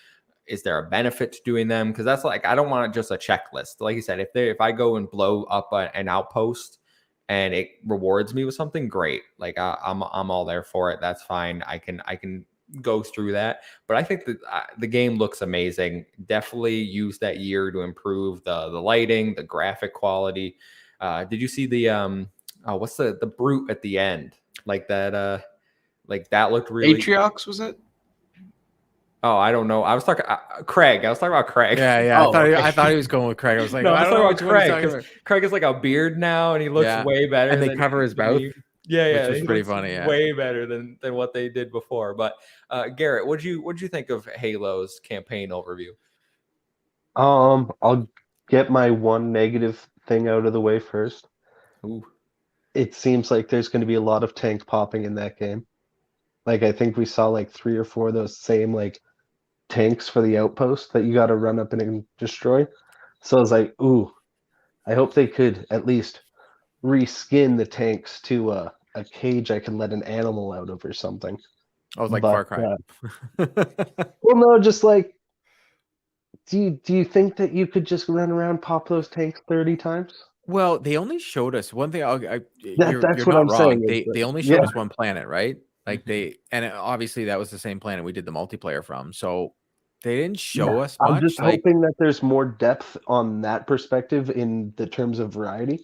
Is there a benefit to doing them? Because that's like, I don't want just a checklist. Like you said, if I go and blow up an outpost and it rewards me with something, great. Like, I'm all there for it. That's fine. I can go through that. But I think that the game looks amazing. Definitely use that year to improve the lighting, the graphic quality. Did you see the what's the brute at the end? Like that looked really. Atriox, was it? Oh, I don't know. I was talking Craig. I was talking about Craig. Yeah. Oh, I thought he was going with Craig. I was like, no, I I was don't know talking which about one Craig, because Craig is like a beard now, and he looks way better. And they cover his mouth. Yeah, which was pretty funny. Yeah, way better than what they did before. But Garrett, what'd you think of Halo's campaign overview? I'll get my one negative thing out of the way first. Ooh. It seems like there's going to be a lot of tank popping in that game. Like, I think we saw like 3 or 4 of those same like tanks for the outpost that you got to run up and destroy. So I was like, ooh, I hope they could at least reskin the tanks to a cage I can let an animal out of or something. I was like, Far Cry. Well, no, just like, do you think that you could just run around, pop those tanks 30 times? Well, they only showed us one thing. That's You're what not I'm wrong. saying. They only showed us one planet, right? Like obviously that was the same planet we did the multiplayer from. So they didn't show us much. I'm just hoping that there's more depth on that perspective in the terms of variety.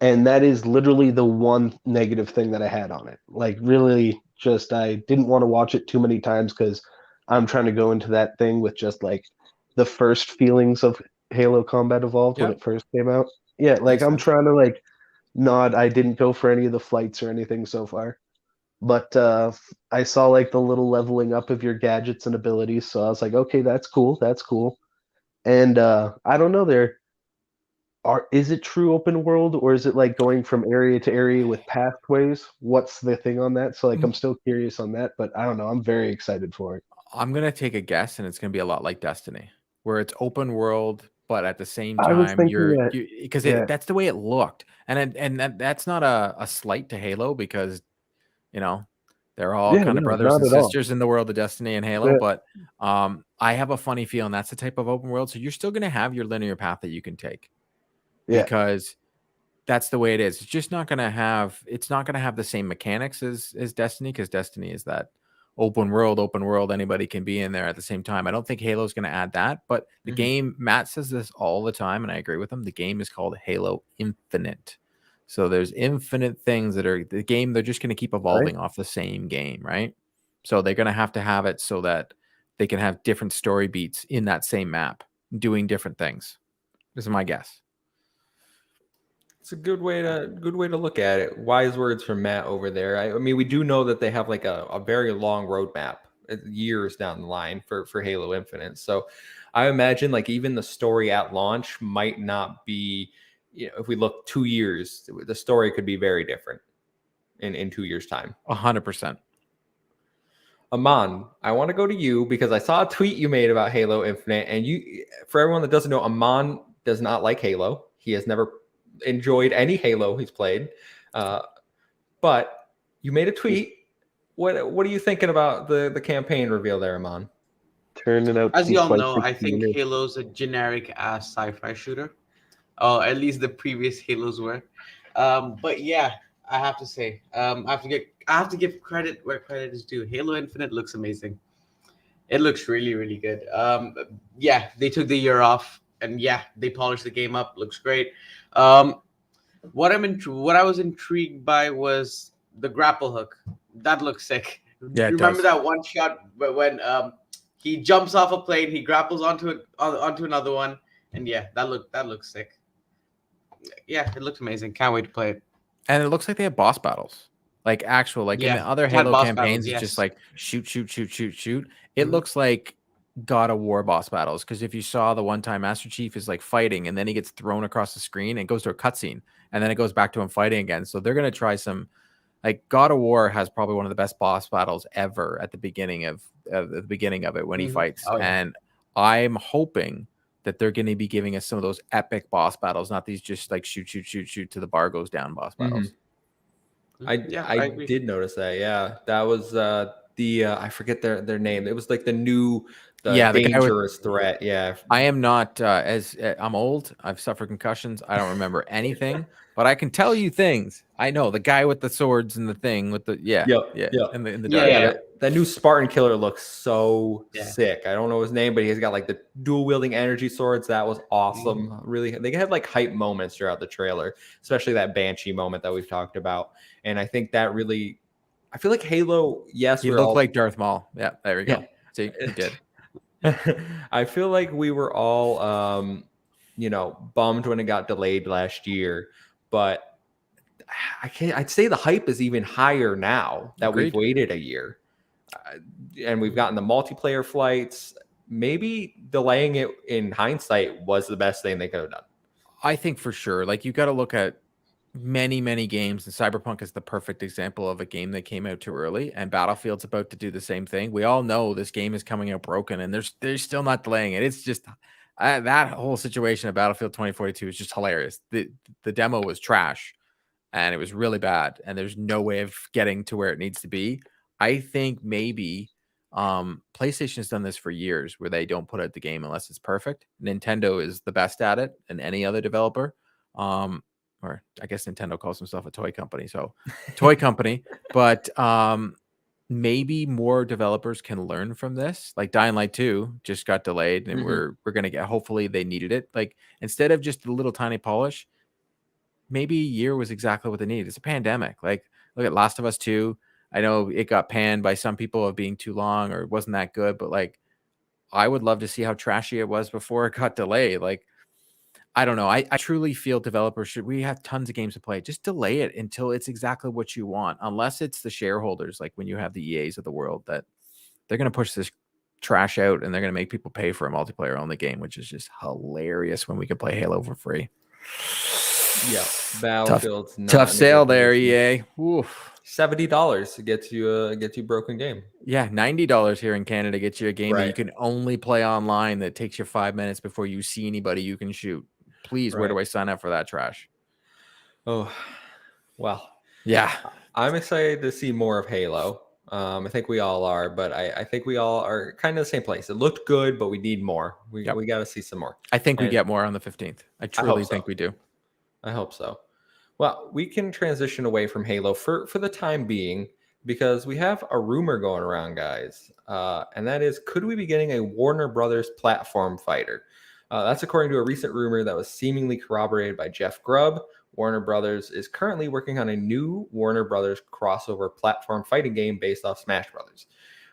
And that is literally the one negative thing that I had on it. Like, really, just I didn't want to watch it too many times because I'm trying to go into that thing with just like the first feelings of Halo Combat Evolved when it first came out. Yeah, like I'm trying to like nod. I didn't go for any of the flights or anything so far, but I saw like the little leveling up of your gadgets and abilities. So I was like, okay, that's cool. That's cool. And I don't know, is it true open world, or is it like going from area to area with pathways? What's the thing on that? So like, I'm still curious on that, but I don't know. I'm very excited for it. I'm gonna take a guess, and it's gonna be a lot like Destiny, where it's open world, but at the same time, that's the way it looked, and that's not a slight to Halo, because they're all kind of brothers and sisters in the world of Destiny and Halo. But I have a funny feeling that's the type of open world. So you're still gonna have your linear path that you can take. Because that's the way it is. It's just not going to have the same mechanics as Destiny, because Destiny is that open world, anybody can be in there at the same time. I don't think Halo is going to add that, but the game, Matt says this all the time, and I agree with him. The game is called Halo Infinite. So there's infinite things that are the game. They're just going to keep evolving off the same game, right? So they're going to have it so that they can have different story beats in that same map doing different things. This is my guess. It's a good way to look at it. Wise words from Matt over there. I mean, we do know that they have like a very long roadmap, years down the line for Halo Infinite. So I imagine like even the story at launch might not be, if we look 2 years, the story could be very different in 2 years' time. 100%. Aman, I want to go to you because I saw a tweet you made about Halo Infinite, and for everyone that doesn't know, Aman does not like Halo. He has never enjoyed any Halo he's played, but you made a tweet. What are you thinking about the campaign reveal there, Aman? Turning out, as you all know, I think Halo's a generic ass sci-fi shooter. Oh, at least the previous Halos were. But yeah, I have to say, I have to give credit where credit is due. Halo Infinite looks amazing. It looks really, really good. Yeah, they took the year off, and yeah, they polished the game up. Looks great. What I was intrigued by was the grapple hook. That looks sick. Yeah, it Remember does. that one shot when he jumps off a plane, he grapples onto another one, and yeah, that looks sick. Yeah, it looks amazing. Can't wait to play it. And it looks like they have boss battles. Like actual, like in Yeah, the other it had Halo boss campaigns, battles, it's just yes. like shoot. It Mhm. looks like God of War boss battles. Because if you saw the one time Master Chief is like fighting and then he gets thrown across the screen and goes to a cutscene and then it goes back to him fighting again. So they're gonna try some like God of War has probably one of the best boss battles ever at the beginning of it when he fights. Oh, yeah. And I'm hoping that they're going to be giving us some of those epic boss battles, not these just like shoot till the bar goes down boss battles. I agree. did notice that. Yeah, that was the I forget their name. It was like the The guy with- dangerous threat. Yeah, I am not I'm old. I've suffered concussions. I don't remember anything, but I can tell you things. I know the guy with the swords and the thing with the Yep. in the Yeah, dark. That new Spartan killer looks so Yeah. sick. I don't know his name, but he's got like the dual wielding energy swords. That was awesome. Really, they had like hype moments throughout the trailer, especially that Banshee moment that we've talked about. And I think that really, I feel like Halo. Yes, He looked like Darth Maul. Yeah, there we go. Yeah. See, he did. I feel like we were all, bummed when it got delayed last year, but I'd say the hype is even higher now that Agreed. we've waited a year, and we've gotten the multiplayer flights. Maybe delaying it in hindsight was the best thing they could have done. I think for sure. Like you got to look at many games, and Cyberpunk is the perfect example of a game that came out too early, and Battlefield's about to do the same thing. We all know this game is coming out broken, and they're still not delaying it. It's just that whole situation of Battlefield 2042 is just hilarious. The demo was trash, and it was really bad, and there's no way of getting to where it needs to be. I think maybe PlayStation has done this for years, where they don't put out the game unless it's perfect. Nintendo is the best at it than any other developer. Or I guess Nintendo calls himself a toy company, so toy company. But maybe more developers can learn from this. Like Dying Light 2 just got delayed, and we're gonna get. Hopefully, they needed it. Like instead of just a little tiny polish, maybe a year was exactly what they needed. It's a pandemic. Like look at Last of Us 2. I know it got panned by some people of being too long or it wasn't that good, but like I would love to see how trashy it was before it got delayed. Like I don't know. I truly feel developers should. We have tons of games to play. Just delay it until it's exactly what you want. Unless it's the shareholders, like when you have the EAs of the world, that they're going to push this trash out and they're going to make people pay for a multiplayer only game, which is just hilarious when we could play Halo for free. Yeah, Battlefield's Tough sale there, EA. Oof. $70 gets you broken game. Yeah, $90 here in Canada gets you a game that you Right. can only play online that takes you 5 minutes before you see anybody you can shoot. Please, where do Right. I sign up for that trash? Oh, well, Yeah. I'm excited to see more of Halo. I think we all are, but I think we all are kind of the same place. It looked good, but we need more. We got to see some more. I think we And get more on the 15th. I truly think we do. I hope so. Well, we can transition away from Halo for the time being because we have a rumor going around, guys. And that is, could we be getting a Warner Brothers platform fighter? That's according to a recent rumor that was seemingly corroborated by Jeff Grubb. Warner Brothers is currently working on a new Warner Brothers crossover platform fighting game based off Smash Brothers.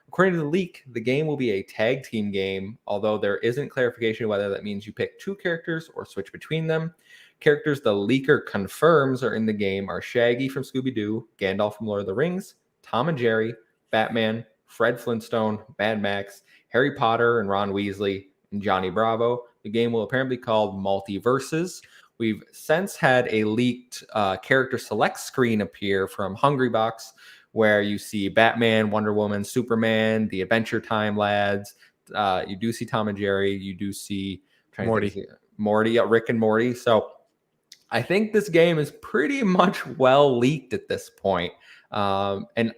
According to the leak, the game will be a tag team game, although there isn't clarification whether that means you pick two characters or switch between them. Characters the leaker confirms are in the game are Shaggy from Scooby-Doo, Gandalf from Lord of the Rings, Tom and Jerry, Batman, Fred Flintstone, Mad Max, Harry Potter and Ron Weasley, and Johnny Bravo. The game will apparently be called Multiverses. We've since had a leaked character select screen appear from Hungrybox, where you see Batman, Wonder Woman, Superman, the Adventure Time lads. You do see Tom and Jerry. You do see Morty, Rick and Morty. So I think this game is pretty much well leaked at this point. And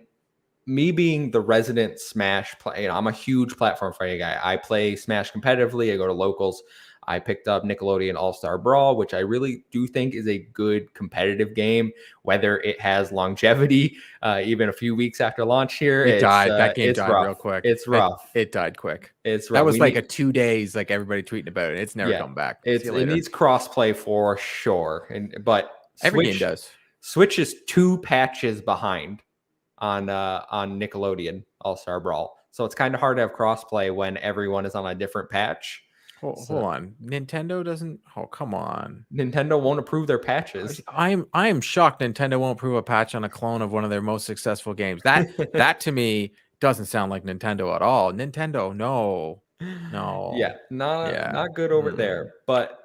me being the resident Smash player, I'm a huge platform fighting guy. I play Smash competitively. I go to locals. I picked up Nickelodeon All-Star Brawl, which I really do think is a good competitive game, whether it has longevity, even a few weeks after launch here. It died. That game died real quick. It's rough. It died quick. It's rough. That was like a 2 days, like everybody tweeting about it. It's never come back. It needs crossplay for sure. But every game does. Switch is 2 patches behind on Nickelodeon All-Star Brawl. So it's kind of hard to have crossplay when everyone is on a different patch. Hold on. Nintendo doesn't. Oh, come on. Nintendo won't approve their patches. I am shocked Nintendo won't approve a patch on a clone of one of their most successful games. That to me doesn't sound like Nintendo at all. Nintendo, no. Yeah, not good over there. But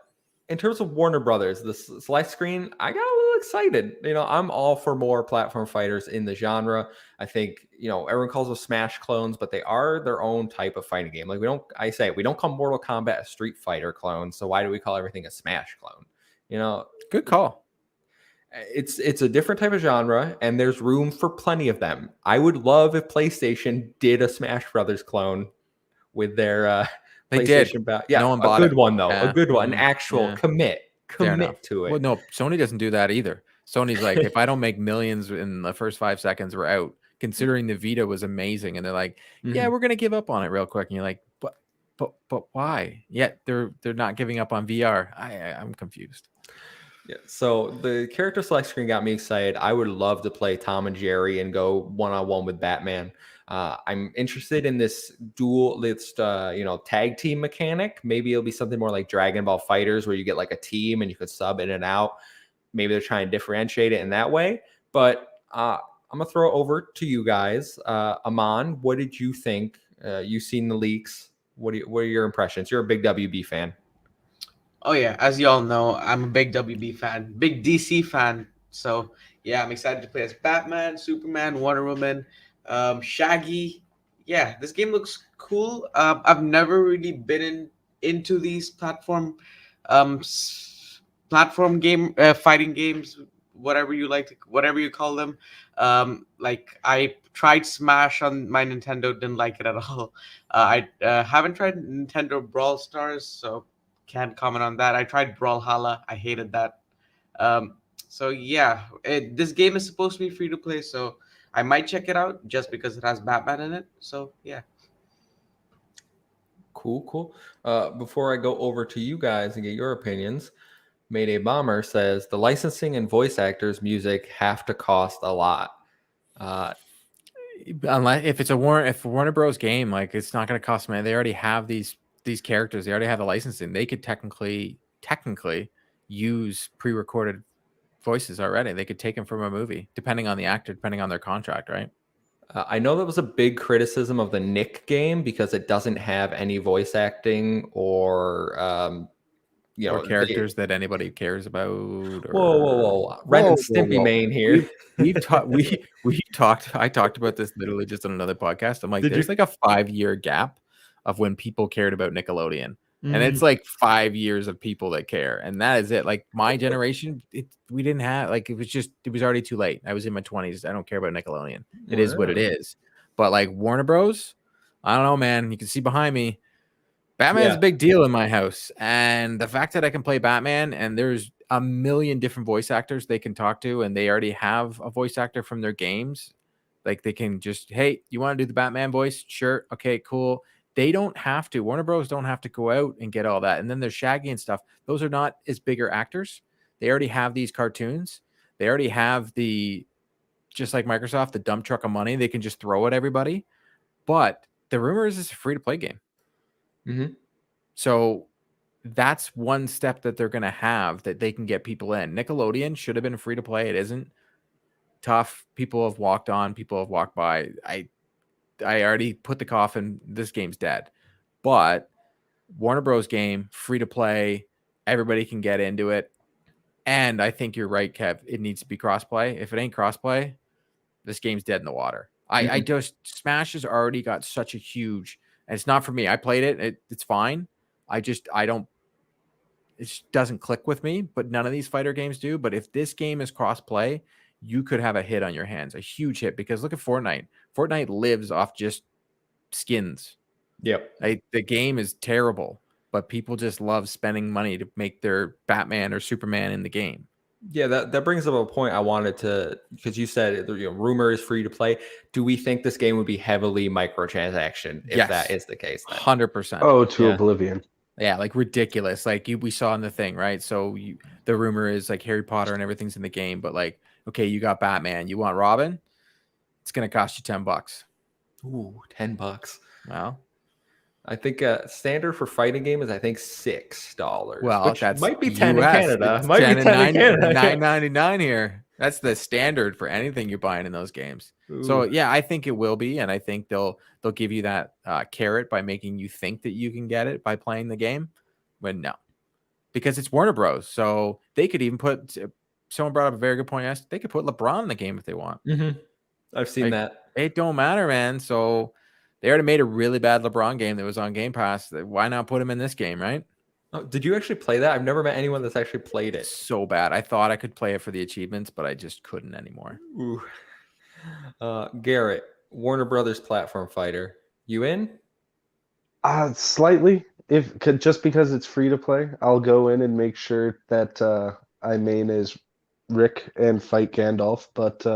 in terms of Warner Brothers, the select screen, I got a little excited. I'm all for more platform fighters in the genre. I think, everyone calls them Smash clones, but they are their own type of fighting game. Like we don't call Mortal Kombat a Street Fighter clone. So why do we call everything a Smash clone? Good call. It's a different type of genre, and there's room for plenty of them. I would love if PlayStation did a Smash Brothers clone with their they PlayStation did. Yeah, no one bought a good it. one though. Yeah. A good one. An actual commit to it. Well, no, Sony doesn't do that either. Sony's like, if I don't make millions in the first 5 seconds, we're out. Considering the Vita was amazing, and they're like, yeah, we're gonna give up on it real quick. And you're like, but why? Yet they're not giving up on VR. I'm confused. Yeah, so the character select screen got me excited. I would love to play Tom and Jerry and go one-on-one with Batman. I'm interested in this tag team mechanic. Maybe it'll be something more like Dragon Ball Fighters, where you get like a team and you could sub in and out. Maybe they're trying to differentiate it in that way. But I'm gonna throw it over to you guys. Aman, what did you think? You've seen the leaks. What are your impressions? You're a big WB fan. Oh yeah, as you all know, I'm a big WB fan, big DC fan. So yeah, I'm excited to play as Batman, Superman, Wonder Woman, Shaggy. Yeah, this game looks cool. I've never really been into these platform game fighting games, whatever you call them. Like I tried Smash on my Nintendo, didn't like it at all. I haven't tried Nintendo Brawl Stars, so can't comment on that. I tried Brawlhalla. I hated that. So yeah, this game is supposed to be free to play, so I might check it out just because it has Batman in it. So yeah. Cool. Before I go over to you guys and get your opinions, Mayday Bomber says the licensing and voice actors' music have to cost a lot. Unless if it's a Warner Bros. Game, like it's not going to cost money. They already have these characters. They already have the licensing. They could technically use pre-recorded voices already. They could take them from a movie, depending on the actor, depending on their contract, right? I know that was a big criticism of the Nick game because it doesn't have any voice acting or or characters that anybody cares about. Whoa! Ren and Stimpy main here. I talked about this literally just on another podcast. I'm like, there's like a 5-year gap of when people cared about Nickelodeon. And it's like 5 years of people that care. And that is it. Like my generation, we didn't have, like, it was already too late. I was in my 20s. I don't care about Nickelodeon. It is what it is. But like Warner Bros, I don't know, man. You can see behind me, Batman's a big deal in my house. And the fact that I can play Batman and there's a million different voice actors they can talk to, and they already have a voice actor from their games. Like they can just, hey, you want to do the Batman voice? Sure. Okay, cool. They don't have to. Warner Bros. Don't have to go out and get all that. And then there's Shaggy and stuff. Those are not as bigger actors. They already have these cartoons. They already have just like Microsoft, the dump truck of money. They can just throw at everybody. But the rumor is it's a free-to-play game. So that's one step that they're going to have that they can get people in. Nickelodeon should have been free-to-play. It isn't. Tough. People have walked on. People have walked by. I already put the coffin. This game's dead. But Warner Bros. Game, free to play. Everybody can get into it. And I think you're right, Kev. It needs to be crossplay. If it ain't crossplay, this game's dead in the water. I just, Smash has already got such a huge, and it's not for me. I played it. It's fine. it just doesn't click with me, but none of these fighter games do. But if this game is cross-play, you could have a hit on your hands, a huge hit, because look at Fortnite. Fortnite lives off just skins. Yep. The game is terrible, but people just love spending money to make their Batman or Superman in the game. Yeah, that brings up a point I wanted to, because you said rumor is free to play. Do we think this game would be heavily microtransaction if that is the case? 100%. Oh, to oblivion. Yeah, like ridiculous. Like we saw in the thing, right? So the rumor is like Harry Potter and everything's in the game, but like, okay, you got Batman, you want Robin? It's going to cost you $10. Ooh, $10. Well, I think standard for fighting game is I think $6. well, Which that's might be 10 in US. Canada. It's Might be 10 and 10 in Canada. $9.99 here. That's the standard for anything you're buying in those games. So Ooh. yeah, I think it will be, and I think they'll give you that carrot by making you think that you can get it by playing the game. When no, because it's Warner Bros. So they could even put. Someone brought up a very good point. Yes, they could put LeBron in the game if they want. I've seen that. It don't matter, man. So they already made a really bad LeBron game that was on Game Pass. Why not put him in this game, right? Oh, did you actually play that? I've never met anyone that's actually played it. So bad. I thought I could play it for the achievements, but I just couldn't anymore. Ooh. Garrett, Warner Brothers platform fighter. You in? Slightly. Just because it's free to play, I'll go in and make sure that I main as Rick and fight Gandalf. But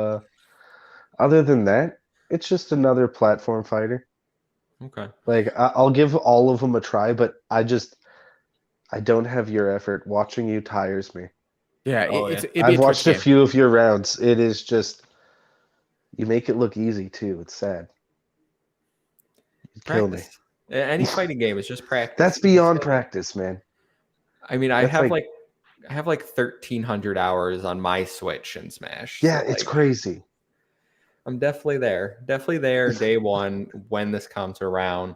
other than that, it's just another platform fighter. Okay. Like I'll give all of them a try, but I don't have your effort. Watching you tires me. Yeah, I've watched a few of your rounds. It is just you make it look easy too. It's sad. You kill me. Any fighting game is just practice. That's beyond practice, man. I mean, I have like 1,300 hours on my Switch in Smash. Yeah, so it's crazy. I'm definitely there. Definitely there day one when this comes around.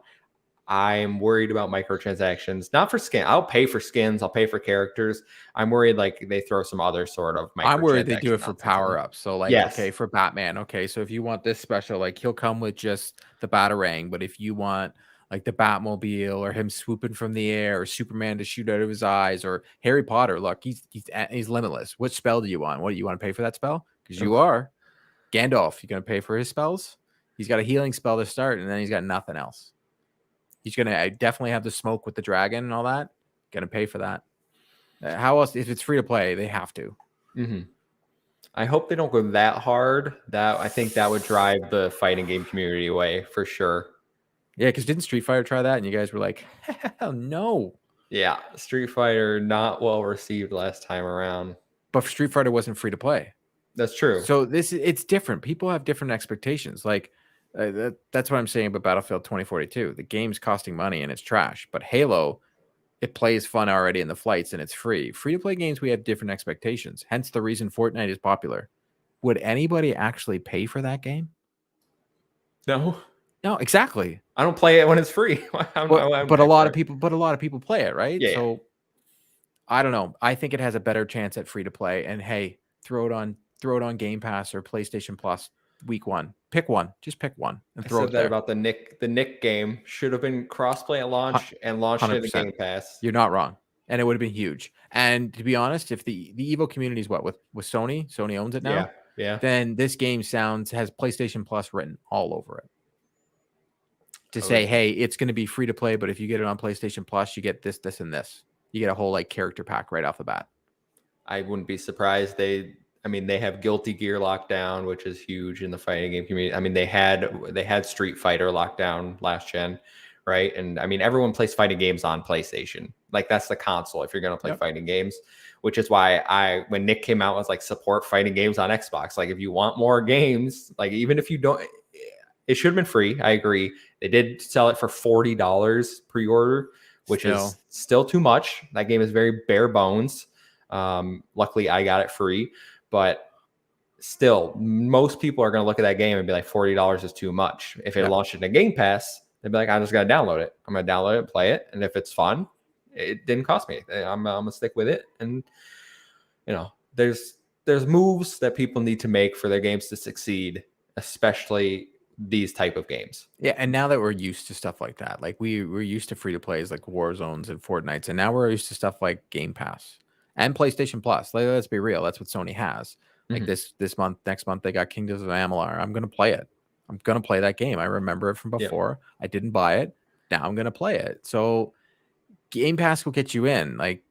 I'm worried about microtransactions, not for skin. I'll pay for skins. I'll pay for characters. I'm worried like they throw some other sort of I'm worried they do it for power-ups. So like, yes. Okay, for Batman. Okay, so if you want this special, like he'll come with just the Batarang. But if you want like the Batmobile or him swooping from the air or Superman to shoot out of his eyes or Harry Potter, look, he's limitless. Which spell do you want? What do you want to pay for that spell? Because you are. Gandalf, you going to pay for his spells? He's got a healing spell to start, and then he's got nothing else. He's going to definitely have the smoke with the dragon and all that. Going to pay for that. How else? If it's free to play, they have to. I hope they don't go that hard. I think that would drive the fighting game community away for sure. Yeah, because didn't Street Fighter try that? And you guys were like, hell no. Yeah, Street Fighter not well received last time around. But Street Fighter wasn't free to play. That's true. So it's different. People have different expectations. Like that's what I'm saying about Battlefield 2042. The game's costing money and it's trash. But Halo, it plays fun already in the flights and it's free. Free to play games, we have different expectations. Hence the reason Fortnite is popular. Would anybody actually pay for that game? No, exactly. I don't play it when it's free. But a lot of people play it, right? Yeah. So I don't know. I think it has a better chance at free to play. And hey, throw it on Game Pass or PlayStation Plus week one. Pick one. Just pick one and throw it there. About the Nick game should have been crossplay at launch and launched it in Game Pass. You're not wrong. And it would have been huge. And to be honest, if the Evo community is with Sony owns it now. Yeah. Then this game has PlayStation Plus written all over it. To say, hey, it's going to be free to play, but if you get it on PlayStation Plus, you get this, this, and this. You get a whole like character pack right off the bat. I wouldn't be surprised. They have Guilty Gear lockdown, which is huge in the fighting game community. I mean, they had Street Fighter lockdown last gen, right? And I mean, everyone plays fighting games on PlayStation. Like that's the console if you're going to play fighting games, which is why when Nick came out, I was like, support fighting games on Xbox. Like if you want more games, like even if you don't, it should have been free. I agree. They did sell it for $40 pre-order, which is still too much. That game is very bare bones. Luckily I got it free, but still most people are going to look at that game and be like $40 is too much. If it launched in a Game Pass, they'd be like, I just got to download it. I'm going to download it, play it. And if it's fun, it didn't cost me. I'm going to stick with it. And there's moves that people need to make for their games to succeed, especially these type of games. Yeah, and now that we're used to stuff like that, like we're used to free to plays like Warzones and Fortnites, and now we're used to stuff like Game Pass and PlayStation Plus. Like, let's be real, that's what Sony has. Like this month, next month they got Kingdoms of Amalur. I'm gonna play it. I'm gonna play that game. I remember it from before. I didn't buy it. Now I'm gonna play it. So Game Pass will get you in. Like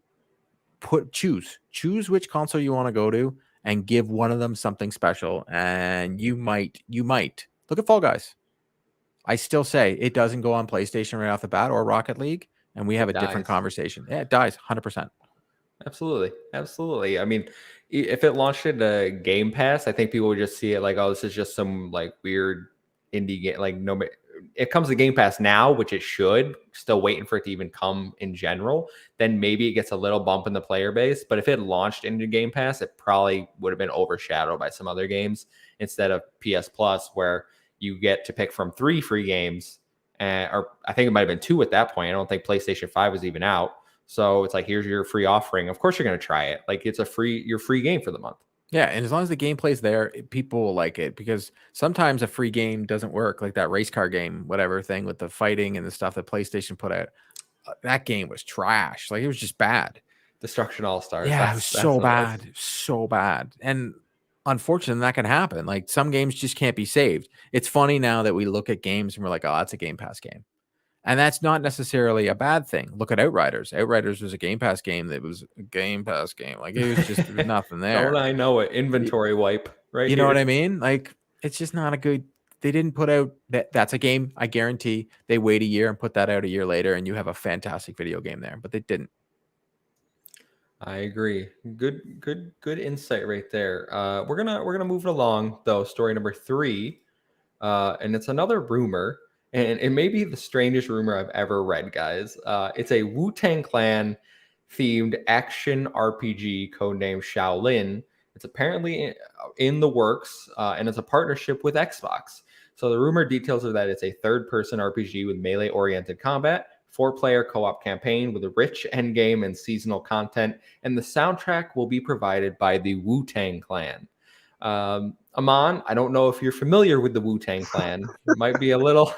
choose which console you want to go to and give one of them something special, and you might. Look at Fall Guys. I still say it doesn't go on PlayStation right off the bat or Rocket League, and we have a different conversation. Yeah, it dies 100%. Absolutely. I mean, if it launched into Game Pass, I think people would just see it like, oh, this is just some like weird indie game. Like nobody, it comes to Game Pass now, which it should. Still waiting for it to even come in general. Then maybe it gets a little bump in the player base. But if it launched into Game Pass, it probably would have been overshadowed by some other games instead of PS Plus, where you get to pick from 3 free games, or I think it might have been 2 at that point. I don't think PlayStation 5 was even out. So it's like, here's your free offering. Of course you're going to try it. Like it's your free game for the month. Yeah, and as long as the gameplay's there, people will like it, because sometimes a free game doesn't work, like that race car game, whatever thing with the fighting and the stuff that PlayStation put out. That game was trash. Like it was just bad. Destruction All Stars. Yeah, it was so bad. So bad. And unfortunately, that can happen. Like some games just can't be saved. It's funny now that we look at games and we're like, oh, that's a Game Pass game. And that's not necessarily a bad thing. Look at Outriders. Outriders was a Game Pass game that was a Game Pass game. Like it was just there was nothing there. Don't I know it? Inventory wipe, right? You know what I mean? Like it's just not a good. They didn't put out that's a game. I guarantee they wait a year and put that out a year later, and you have a fantastic video game there. But they didn't. I agree. Good insight right there. We're gonna move it along though. Story number 3, and it's another rumor. And it may be the strangest rumor I've ever read, guys. It's a Wu-Tang Clan themed action RPG codenamed Shaolin. It's apparently in the works, and it's a partnership with Xbox. So the rumor details are that it's a third-person RPG with melee-oriented combat, 4-player co-op campaign with a rich endgame and seasonal content, and the soundtrack will be provided by the Wu-Tang Clan. Aman, I don't know if you're familiar with the Wu-Tang Clan. It might be a little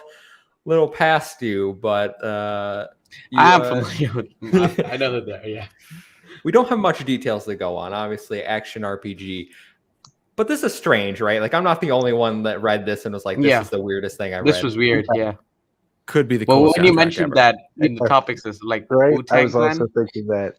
past you, but I am familiar with them. I know that they're, yeah. We don't have much details to go on. Obviously, action RPG. But this is strange, right? Like, I'm not the only one that read this and was like, this is the weirdest thing I read. This was weird, yeah. Could be the well, coolest when you mentioned ever. that in the topics, is like right? Wu-Tang I was Clan. also thinking that.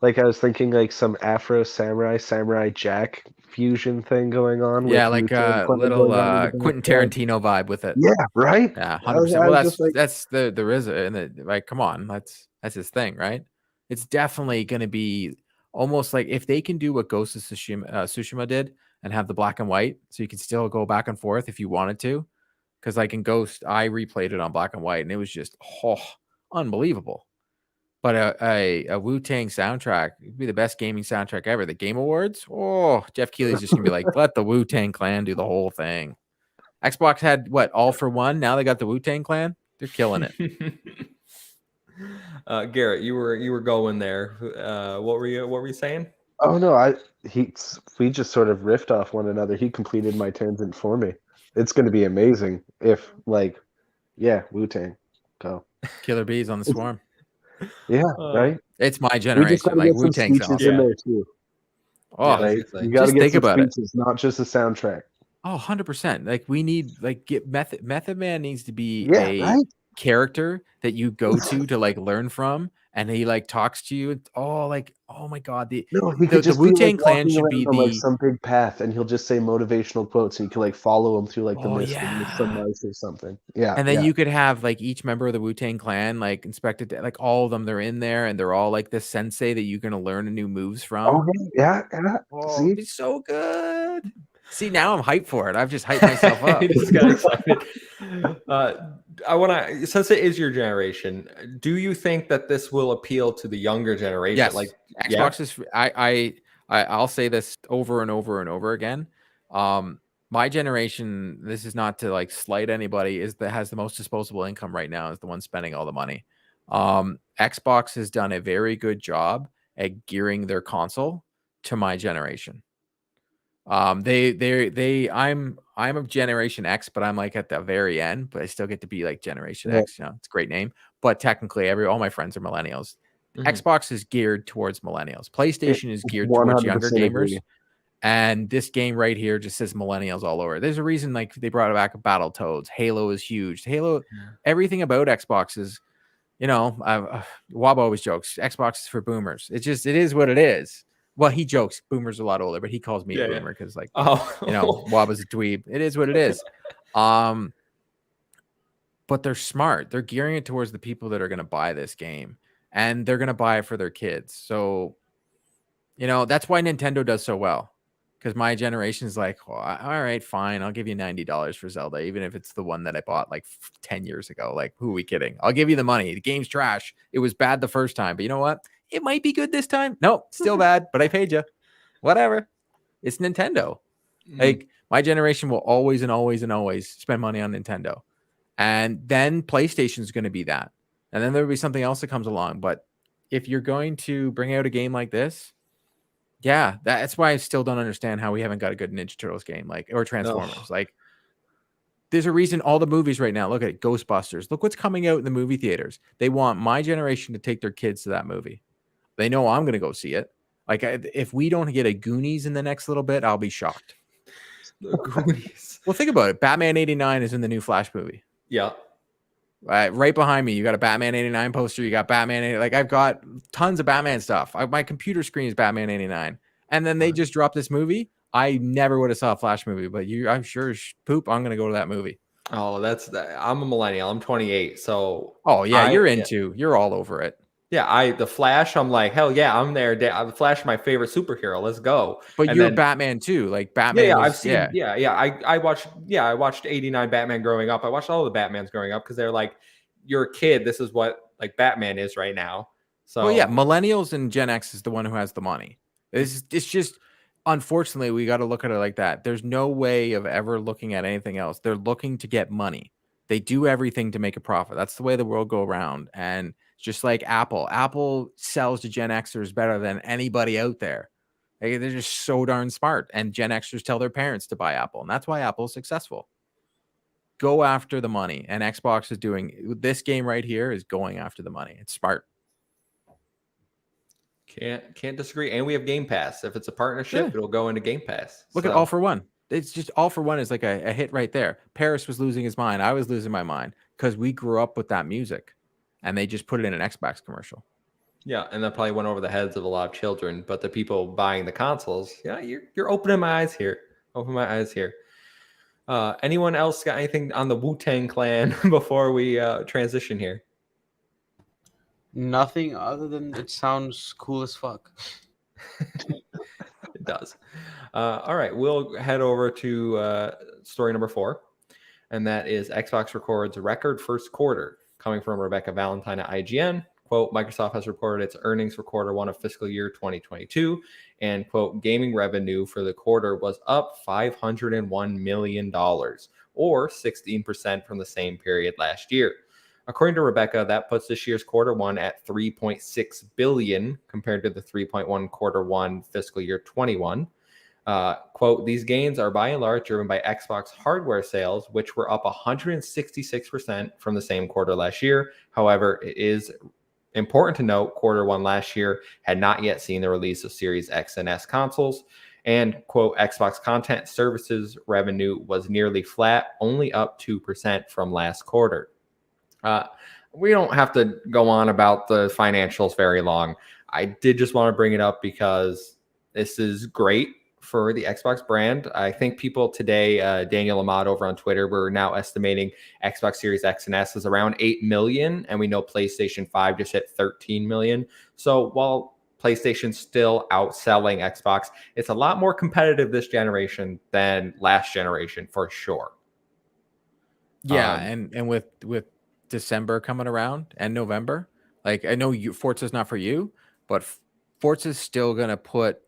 Like I was thinking like some Afro Samurai Jack fusion thing going on. Yeah, with like Wu-Tang Clan little going on in the Quentin background. Tarantino vibe with it. Yeah, right. Yeah, I was 100%. Well, just like, that's the RZA, and like, come on, that's his thing, right? It's definitely going to be almost like if they can do what Ghost of Tsushima did and have the black and white, so you can still go back and forth if you wanted to. Because like in Ghost, I replayed it on black and white, and it was just unbelievable. But a Wu-Tang soundtrack would be the best gaming soundtrack ever. The Game Awards, Jeff Keighley's just gonna be like, let the Wu-Tang Clan do the whole thing. Xbox had what, All for One? Now they got the Wu-Tang Clan. They're killing it. Garrett, you were going there. What were you saying? oh no, we just sort of riffed off one another. He completed my tangent for me. It's going to be amazing if Wu-Tang go. Killer Bees on the Swarm. Yeah, right. It's my We just generation. got to Like get some Wu-Tang speeches sounds. in there too. Oh, Right? Exactly. You got to Just get think some about it. speeches, not just a soundtrack. Oh, 100%. Like we need get Method Man needs to be Yeah, a right. character that you go to like learn from, and he like talks to you. Oh my god, No, he could just the Wu-Tang be like Clan walking should around be on like the some big path, and he'll just say motivational quotes, and you can like follow him through like the mist and the sunrise or something. Yeah, and then you could have like each member of the Wu-Tang Clan like inspected, like all of them. They're in there, and they're all like this sensei that you're gonna learn new moves from. Okay, yeah. Oh, See, it'd be so good. See, now I'm hyped for it. I've just hyped myself up. I just got excited. I want to, since it is your generation, do you think that this will appeal to the younger generation? Yes, Like Xbox is. I'll say this over and over and over again. My generation, this is not to like slight anybody, has the most disposable income right now, is the one spending all the money. Xbox has done a very good job at gearing their console to my generation. I'm of Generation X, but I'm like at the very end, but I still get to be like Generation X. You know, it's a great name, but technically all my friends are millennials. Mhm. Xbox is geared towards millennials. PlayStation is geared towards younger 100% gamers. agree. And this game right here just says millennials all over. There's a reason like they brought back Battletoads. Halo is huge. Halo, everything about Xbox is, Wab always jokes, Xbox is for boomers. It is what it is. Well, he jokes boomers are a lot older, but he calls me a boomer because like, Wab is a dweeb. It is what it is. But they're smart. They're gearing it towards the people that are going to buy this game, and they're going to buy it for their kids. So You know, that's why Nintendo does so well. Because my generation is like, well, all right, fine. I'll give you $90 for Zelda, even if it's the one that I bought like 10 years ago. Like, who are we kidding? I'll give you the money. The game's trash. It was bad the first time, but you know what? It might be good this time. Nope, still bad, but I paid you. Whatever. It's Nintendo. Like, my generation will always and always and always spend money on Nintendo. And then PlayStation is going to be that. And then there'll be something else that comes along. But if you're going to bring out a game like this, yeah, that's why I still don't understand how we haven't got a good Ninja Turtles game, like, or Transformers. No. Like, there's a reason all the movies right now. Look at it, Ghostbusters. Look what's coming out in the movie theaters. They want my generation to take their kids to that movie. They know I'm going to go see it. Like, if we don't get a Goonies in the next little bit, I'll be shocked. The Goonies. Well, think about it. Batman 89 is in the new Flash movie. Yeah. Right behind me, you got a Batman 89 poster. You got Batman 80. Like, I've got tons of Batman stuff. My computer screen is Batman 89. And then they just dropped this movie. I never would have saw a Flash movie, but I'm sure poop. I'm going to go to that movie. Oh, I'm a millennial. I'm 28. So. Oh yeah, you're all over it. Yeah, the Flash. I'm like, hell yeah, I'm there. The Flash is my favorite superhero. Let's go. But and you're then, Batman too. Like Batman. Yeah, I've seen. Yeah. I watched 89 Batman growing up. I watched all the Batmans growing up because they're like, you're a kid. This is what like Batman is right now. So well, yeah, millennials and Gen X is the one who has the money. It's just unfortunately we got to look at it like that. There's no way of ever looking at anything else. They're looking to get money. They do everything to make a profit. That's the way the world go around. And just like Apple sells to Gen Xers better than anybody out there. They're just so darn smart. And Gen Xers tell their parents to buy Apple. And that's why Apple is successful. Go after the money. And Xbox is doing this game right here is going after the money. It's smart. Can't disagree. And we have Game Pass. If it's a partnership, it'll go into Game Pass. Look at All for One. It's just All for One is like a hit right there. Paris was losing his mind. I was losing my mind because we grew up with that music. And they just put it in an Xbox commercial. Yeah, and that probably went over the heads of a lot of children. But the people buying the consoles, yeah, you're opening my eyes here. Anyone else got anything on the Wu-Tang Clan before we transition here? Nothing other than it sounds cool as fuck. It does. All right, we'll head over to story number 4. And that is Xbox records record first quarter. Coming from Rebecca Valentine at IGN, quote, Microsoft has reported its earnings for quarter 1 of fiscal year 2022, and, quote, gaming revenue for the quarter was up $501 million, or 16% from the same period last year. According to Rebecca, that puts this year's quarter 1 at $3.6 billion compared to the $3.1 quarter 1 fiscal year 21. Quote, these gains are by and large driven by Xbox hardware sales, which were up 166% from the same quarter last year. However, it is important to note quarter 1 last year had not yet seen the release of Series X and S consoles. And, quote, Xbox content services revenue was nearly flat, only up 2% from last quarter. We don't have to go on about the financials very long. I did just want to bring it up because this is great for the Xbox brand. I think people today, Daniel Ahmad over on Twitter, we're now estimating Xbox Series X and S is around 8 million, and we know PlayStation 5 just hit 13 million. So while PlayStation's still outselling Xbox, it's a lot more competitive this generation than last generation for sure. Yeah, and with December coming around and November, like I know Forza's not for you, but Forza's still gonna put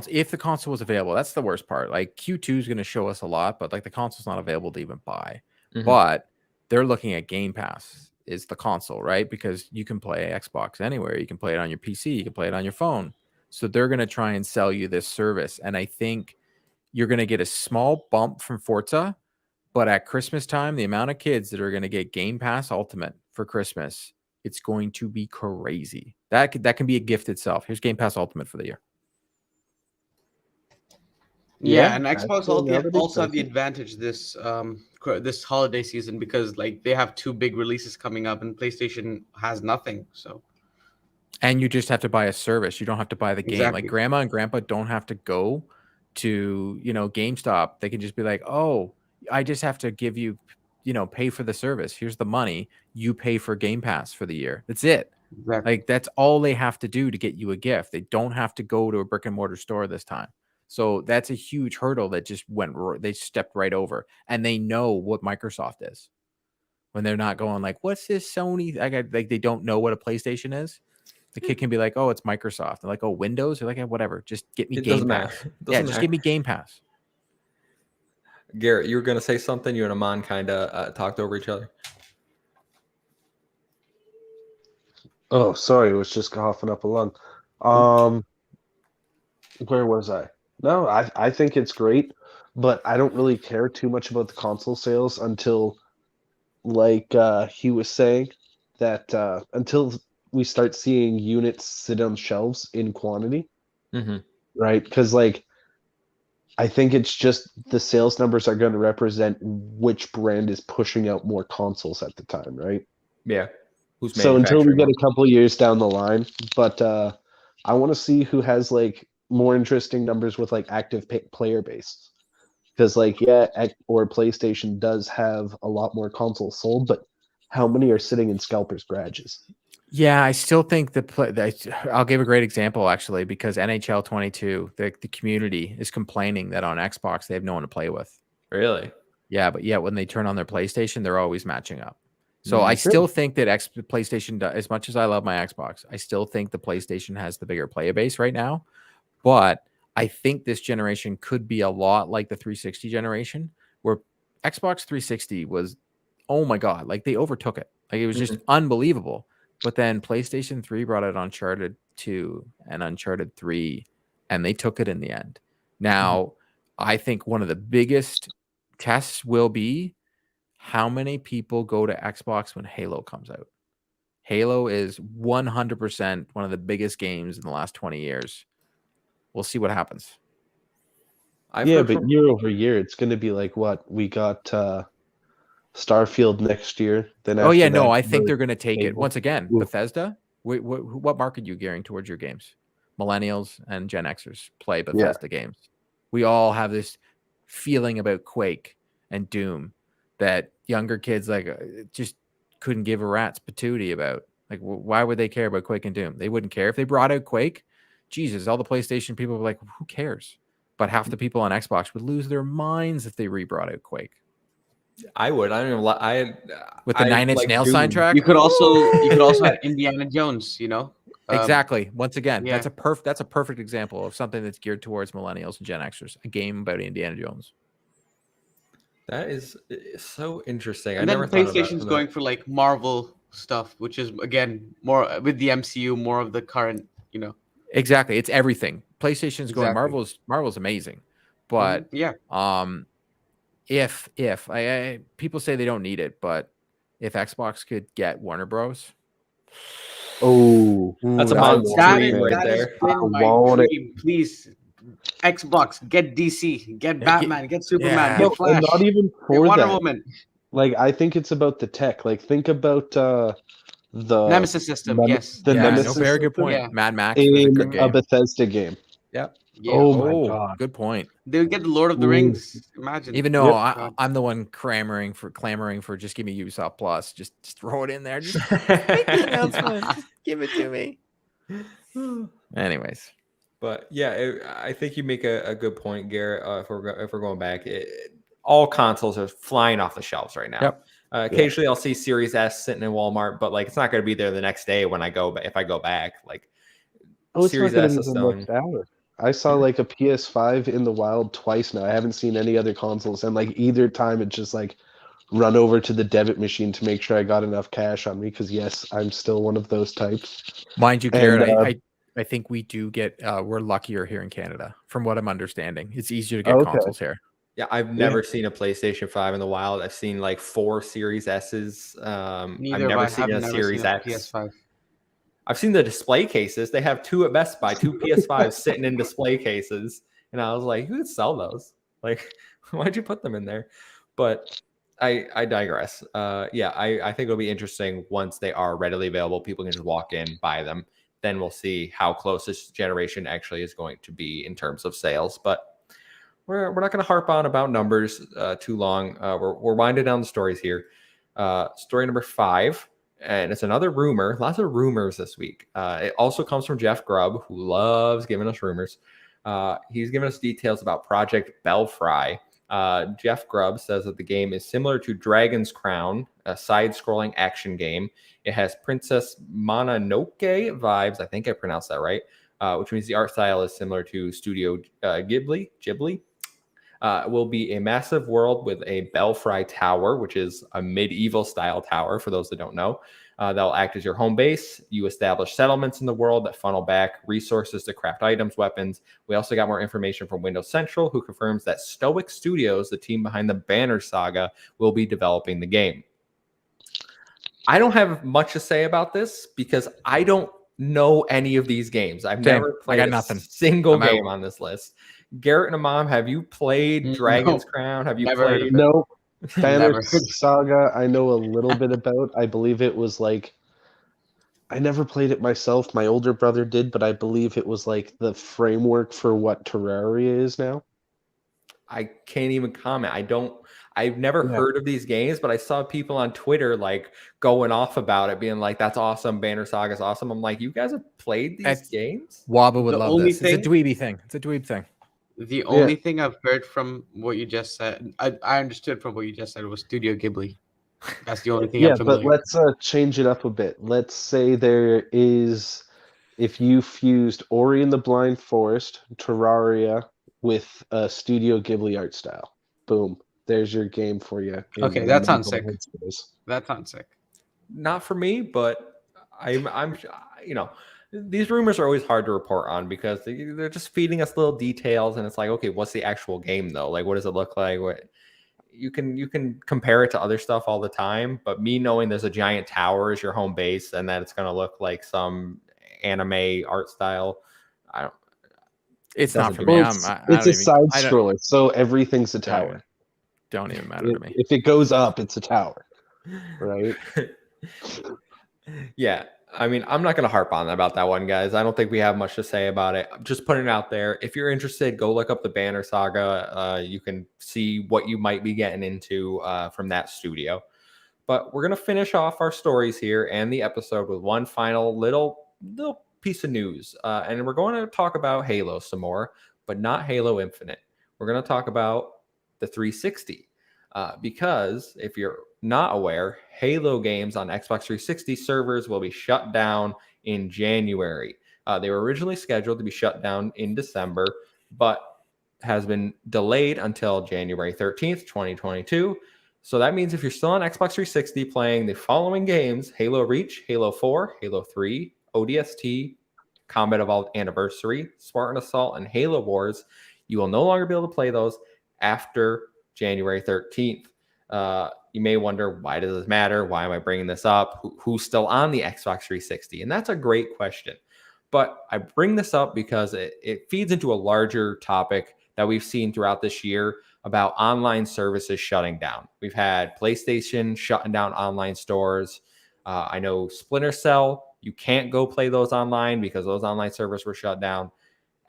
if the console was available. That's the worst part. Like Q2 is going to show us a lot, but like the console's not available to even buy. But they're looking at Game Pass is the console, right? Because you can play Xbox anywhere. You can play it on your PC. You can play it on your phone. So they're going to try and sell you this service. And I think you're going to get a small bump from Forza, but at Christmas time, the amount of kids that are going to get Game Pass Ultimate for Christmas, it's going to be crazy. That can be a gift itself. Here's Game Pass Ultimate for the year. Yeah, and Xbox also have the advantage this holiday season because like they have 2 big releases coming up and PlayStation has nothing. So, and you just have to buy a service. You don't have to buy the game. Exactly. Like grandma and grandpa don't have to go to GameStop. They can just be like, oh, I just have to give you pay for the service. Here's the money. You pay for Game Pass for the year. That's it. Exactly. Like, that's all they have to do to get you a gift. They don't have to go to a brick and mortar store this time. So that's a huge hurdle that just they stepped right over. And they know what Microsoft is when they're not going like, what's this Sony? Like, they don't know what a PlayStation is. The kid can be like, oh, it's Microsoft. They're like, oh, Windows? They're like, whatever. Just get me Game Pass. Yeah, just give me Game Pass. Garrett, you were going to say something? You and Aman kind of talked over each other. Oh, sorry, it was just coughing up a lung. Where was I? No, I think it's great, but I don't really care too much about the console sales until, like he was saying, that until we start seeing units sit on shelves in quantity, right? Because like, I think it's just the sales numbers are going to represent which brand is pushing out more consoles at the time, right? Yeah. So until we get a couple of years down the line, but I want to see who has like more interesting numbers with like active player base, because like or PlayStation does have a lot more consoles sold, but how many are sitting in scalpers' garages? Yeah, I still think I'll give a great example actually, because NHL 22, the community is complaining that on Xbox they have no one to play with. Really? Yeah, but when they turn on their PlayStation, they're always matching up. So I still think that PlayStation, as much as I love my Xbox, I still think the PlayStation has the bigger player base right now. But I think this generation could be a lot like the 360 generation, where Xbox 360 was, oh my God, like they overtook it. Like it was just unbelievable. But then PlayStation 3 brought out Uncharted 2 and Uncharted 3, and they took it in the end. Now, I think one of the biggest tests will be how many people go to Xbox when Halo comes out. Halo is 100% one of the biggest games in the last 20 years. We'll see what happens. But year over year, it's going to be like what? We got Starfield next year. Then I think they're going to take it. Once again, Ooh. Bethesda, what market are you gearing towards your games? Millennials and Gen Xers play Bethesda games. We all have this feeling about Quake and Doom that younger kids just couldn't give a rat's patootie about. Like, why would they care about Quake and Doom? They wouldn't care if they brought out Quake. Jesus, all the PlayStation people were like, who cares? But half the people on Xbox would lose their minds if they re-brought out Quake. I would. I don't even. With the Nine Inch Nails soundtrack, you could also have Indiana Jones. Exactly. Once again, that's a perfect example of something that's geared towards millennials and Gen Xers. A game about Indiana Jones. That is so interesting. And then PlayStation's going for like Marvel stuff, which is again more with the MCU, more of the current, Exactly. It's everything. PlayStation's going Marvel's amazing. But if people say they don't need it, but if Xbox could get Warner Bros. That's a dream right there. My dream. Please, Xbox, get DC, get Batman, get Superman, get Flash, not even for Wonder that. Woman. Like, I think it's about the tech. Like, think about the Nemesis system. Nemesis very good system. point. Yeah. Mad Max In was a good game. a Bethesda game. Yep. Yeah. Oh my God. Good point. They would get the Lord of the Rings. Imagine. Even though I'm the one clamoring for just give me Ubisoft Plus. Just throw it in there. Just make the announcement. Just give it to me. Anyways. But yeah, I think you make a good point, Garrett. If we're going back, all consoles are flying off the shelves right now. Yep. Occasionally, I'll see Series S sitting in Walmart, but like it's not going to be there the next day when I go. But if I go back, like Series S is still in. I saw like a PS5 in the wild twice now. I haven't seen any other consoles, and like either time it's just like run over to the debit machine to make sure I got enough cash on me. Because yes, I'm still one of those types. Mind you, Garrett, I think we do get we're luckier here in Canada, from what I'm understanding. It's easier to get consoles here. Yeah, I've never seen a PlayStation 5 in the wild. I've seen like 4 Series S's. I've never seen a Series X. PS5. I've seen the display cases. They have 2 at Best Buy, 2 PS5s sitting in display cases. And I was like, who would sell those? Like, why'd you put them in there? But I digress. I think it'll be interesting once they are readily available. People can just walk in, buy them. Then we'll see how close this generation actually is going to be in terms of sales. But we're not going to harp on about numbers too long. We're winding down the stories here. Story number 5, and it's another rumor. Lots of rumors this week. It also comes from Jeff Grubb, who loves giving us rumors. He's given us details about Project Belfry. Jeff Grubb says that the game is similar to Dragon's Crown, a side-scrolling action game. It has Princess Mononoke vibes. I think I pronounced that right, which means the art style is similar to Studio Ghibli. It will be a massive world with a belfry tower, which is a medieval style tower, for those that don't know. That'll act as your home base. You establish settlements in the world that funnel back resources to craft items, weapons. We also got more information from Windows Central, who confirms that Stoic Studios, the team behind the Banner Saga, will be developing the game. I don't have much to say about this because I don't know any of these games. I've never played a single game on this list. Garrett and Imam, have you played Dragon's Crown? Have you played? No. Banner Saga, I know a little bit about. I believe it was like, I never played it myself. My older brother did, but I believe it was like the framework for what Terraria is now. I can't even comment. I've never heard of these games, but I saw people on Twitter like going off about it, being like, "That's awesome, Banner Saga's awesome." I'm like, "You guys have played these games?" Waba would love this. It's a dweeby thing. It's a dweeb thing. The only thing I've heard from what you just said, I understood from what you just said, was Studio Ghibli. That's the only thing I'm familiar with. But let's change it up a bit. Let's say there is, if you fused Ori and the Blind Forest, Terraria with a Studio Ghibli art style. Boom. There's your game for you. Okay, that sounds sick. That sounds sick. Not for me, but I'm these rumors are always hard to report on because they're just feeding us little details, and it's like, okay, what's the actual game though? Like, what does it look like? What you can compare it to other stuff all the time, but me knowing there's a giant tower as your home base and that it's going to look like some anime art style, it's not for me. It's a side scroller, so everything's a tower. Don't even matter to me. If it goes up, it's a tower, right? Yeah. I mean, I'm not going to harp on about that one, guys. I don't think we have much to say about it. Just putting it out there. If you're interested, go look up the Banner Saga. You can see what you might be getting into from that studio. But we're going to finish off our stories here and the episode with one final little piece of news. And we're going to talk about Halo some more, but not Halo Infinite. We're going to talk about the 360. Because if you're not aware, Halo games on Xbox 360 servers will be shut down in January. They were originally scheduled to be shut down in December, but has been delayed until January 13th, 2022. So that means if you're still on Xbox 360 playing the following games, Halo Reach, Halo 4, Halo 3, ODST, Combat Evolved Anniversary, Spartan Assault, and Halo Wars, you will no longer be able to play those after January 13th. You may wonder, why does this matter? Why am I bringing this up? Who's still on the Xbox 360? And that's a great question. But I bring this up because it feeds into a larger topic that we've seen throughout this year about online services shutting down. We've had PlayStation shutting down online stores. I know Splinter Cell, you can't go play those online because those online servers were shut down.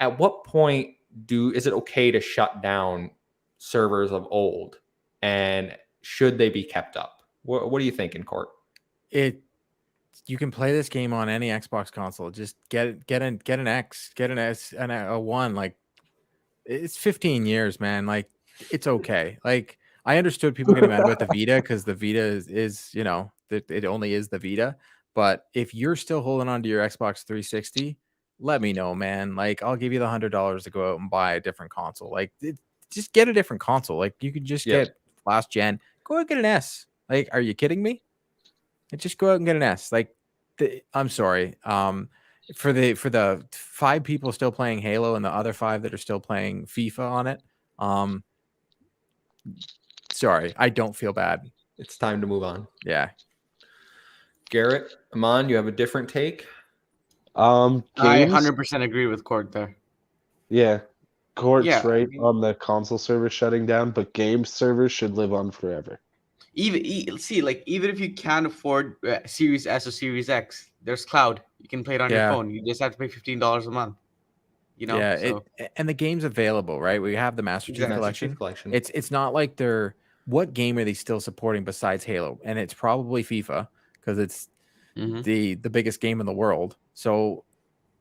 At what point is it okay to shut down servers of old, and should they be kept up? What are you thinking, Court? You can play this game on any Xbox console. Just get an X, get an S, and a One. Like, it's 15 years, man. Like, it's okay. Like, I understood people getting mad about the Vita because the Vita is it only is the Vita. But if you're still holding on to your Xbox 360, let me know, man. Like, I'll give you the $100 to go out and buy a different console. Like, just get a different console. Like, you could just get last gen. Go out and get an S. Like, are you kidding me? Just go out and get an S. Like, I'm sorry. For the 5 people still playing Halo and the other 5 that are still playing FIFA on it, sorry, I don't feel bad. It's time to move on. Yeah. Garrett, Aman, you have a different take? I 100% agree with Court there. Yeah. Court's right on the console server shutting down, but game servers should live on forever. Even if you can't afford Series S or Series X, there's cloud. You can play it on your phone. You just have to pay $15 a month. You know, Yeah, so and the game's available, right? We have the Master Chief Exactly. Master Chief Collection. Collection. It's not like they're what game are they still supporting besides Halo? And it's probably FIFA because it's Mhm. the biggest game in the world. So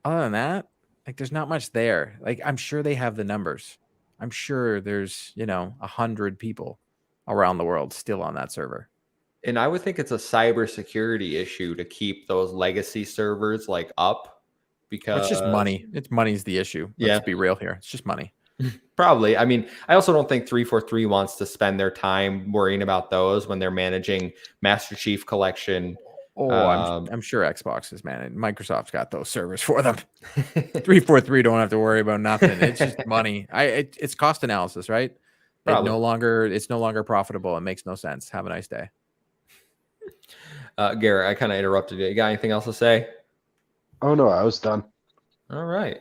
other than that, like there's not much there. Like I'm sure they have the numbers. I'm sure there's 100 people around the world still on that server. And I would think it's a cybersecurity issue to keep those legacy servers like up because It's just money. It's money's the issue. Let's Yeah. be real here. It's just money. Probably. I mean, I also don't think 343 wants to spend their time worrying about those when they're managing Master Chief Collection. Oh, I'm sure Xbox is managed. Microsoft's got those servers for them. 343 don't have to worry about nothing. It's just money. It's cost analysis, right? Probably. It's no longer profitable. It makes no sense. Have a nice day. Garrett, I kind of interrupted you. You got anything else to say? Oh no, I was done. All right.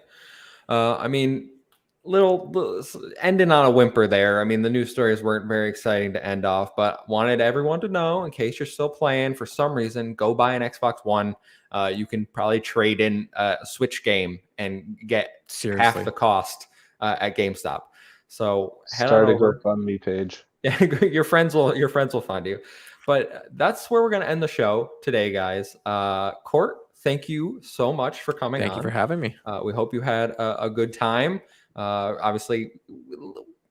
I mean, little ending on a whimper there. I mean, the news stories weren't very exciting to end off, but wanted everyone to know, in case you're still playing for some reason, go buy an Xbox One. You can probably trade in a Switch game and get Seriously. half the cost at GameStop. So head Start on a over. GoFundMe page. Yeah, your friends will find you. But that's where we're gonna end the show today, guys. Court, thank you so much for coming on. Thank you for having me. We hope you had a good time. Obviously,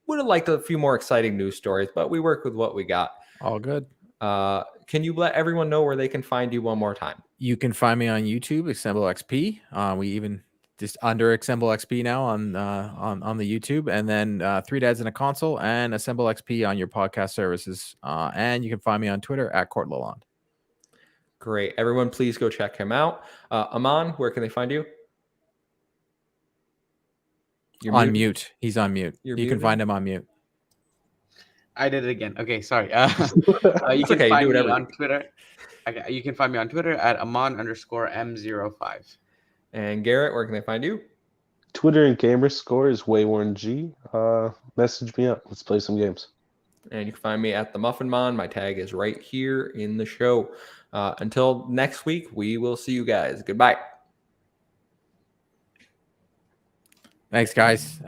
would have liked a few more exciting news stories, but we work with what we got. All good. Can you let everyone know where they can find you one more time? You can find me on YouTube, Assemble XP. We even just under Assemble XP now on the YouTube, and then 3 Dads in a Console and Assemble XP on your podcast services. And you can find me on Twitter at Court Lalonde. Great. Everyone, please go check him out. Aman, where can they find you? You're on mute. He's on mute. You're you can muted? find him on mute. I did it again. Okay, sorry. You can okay, find do me whatever. on Twitter. Okay, you can find me on Twitter at Amon_M05. And Garrett, where can they find you? Twitter and gamer score is Waywarn_G. Message me up. Let's play some games. And you can find me at the Muffin Mon. My tag is right here in the show. Until next week, we will see you guys. Goodbye. Thanks, guys.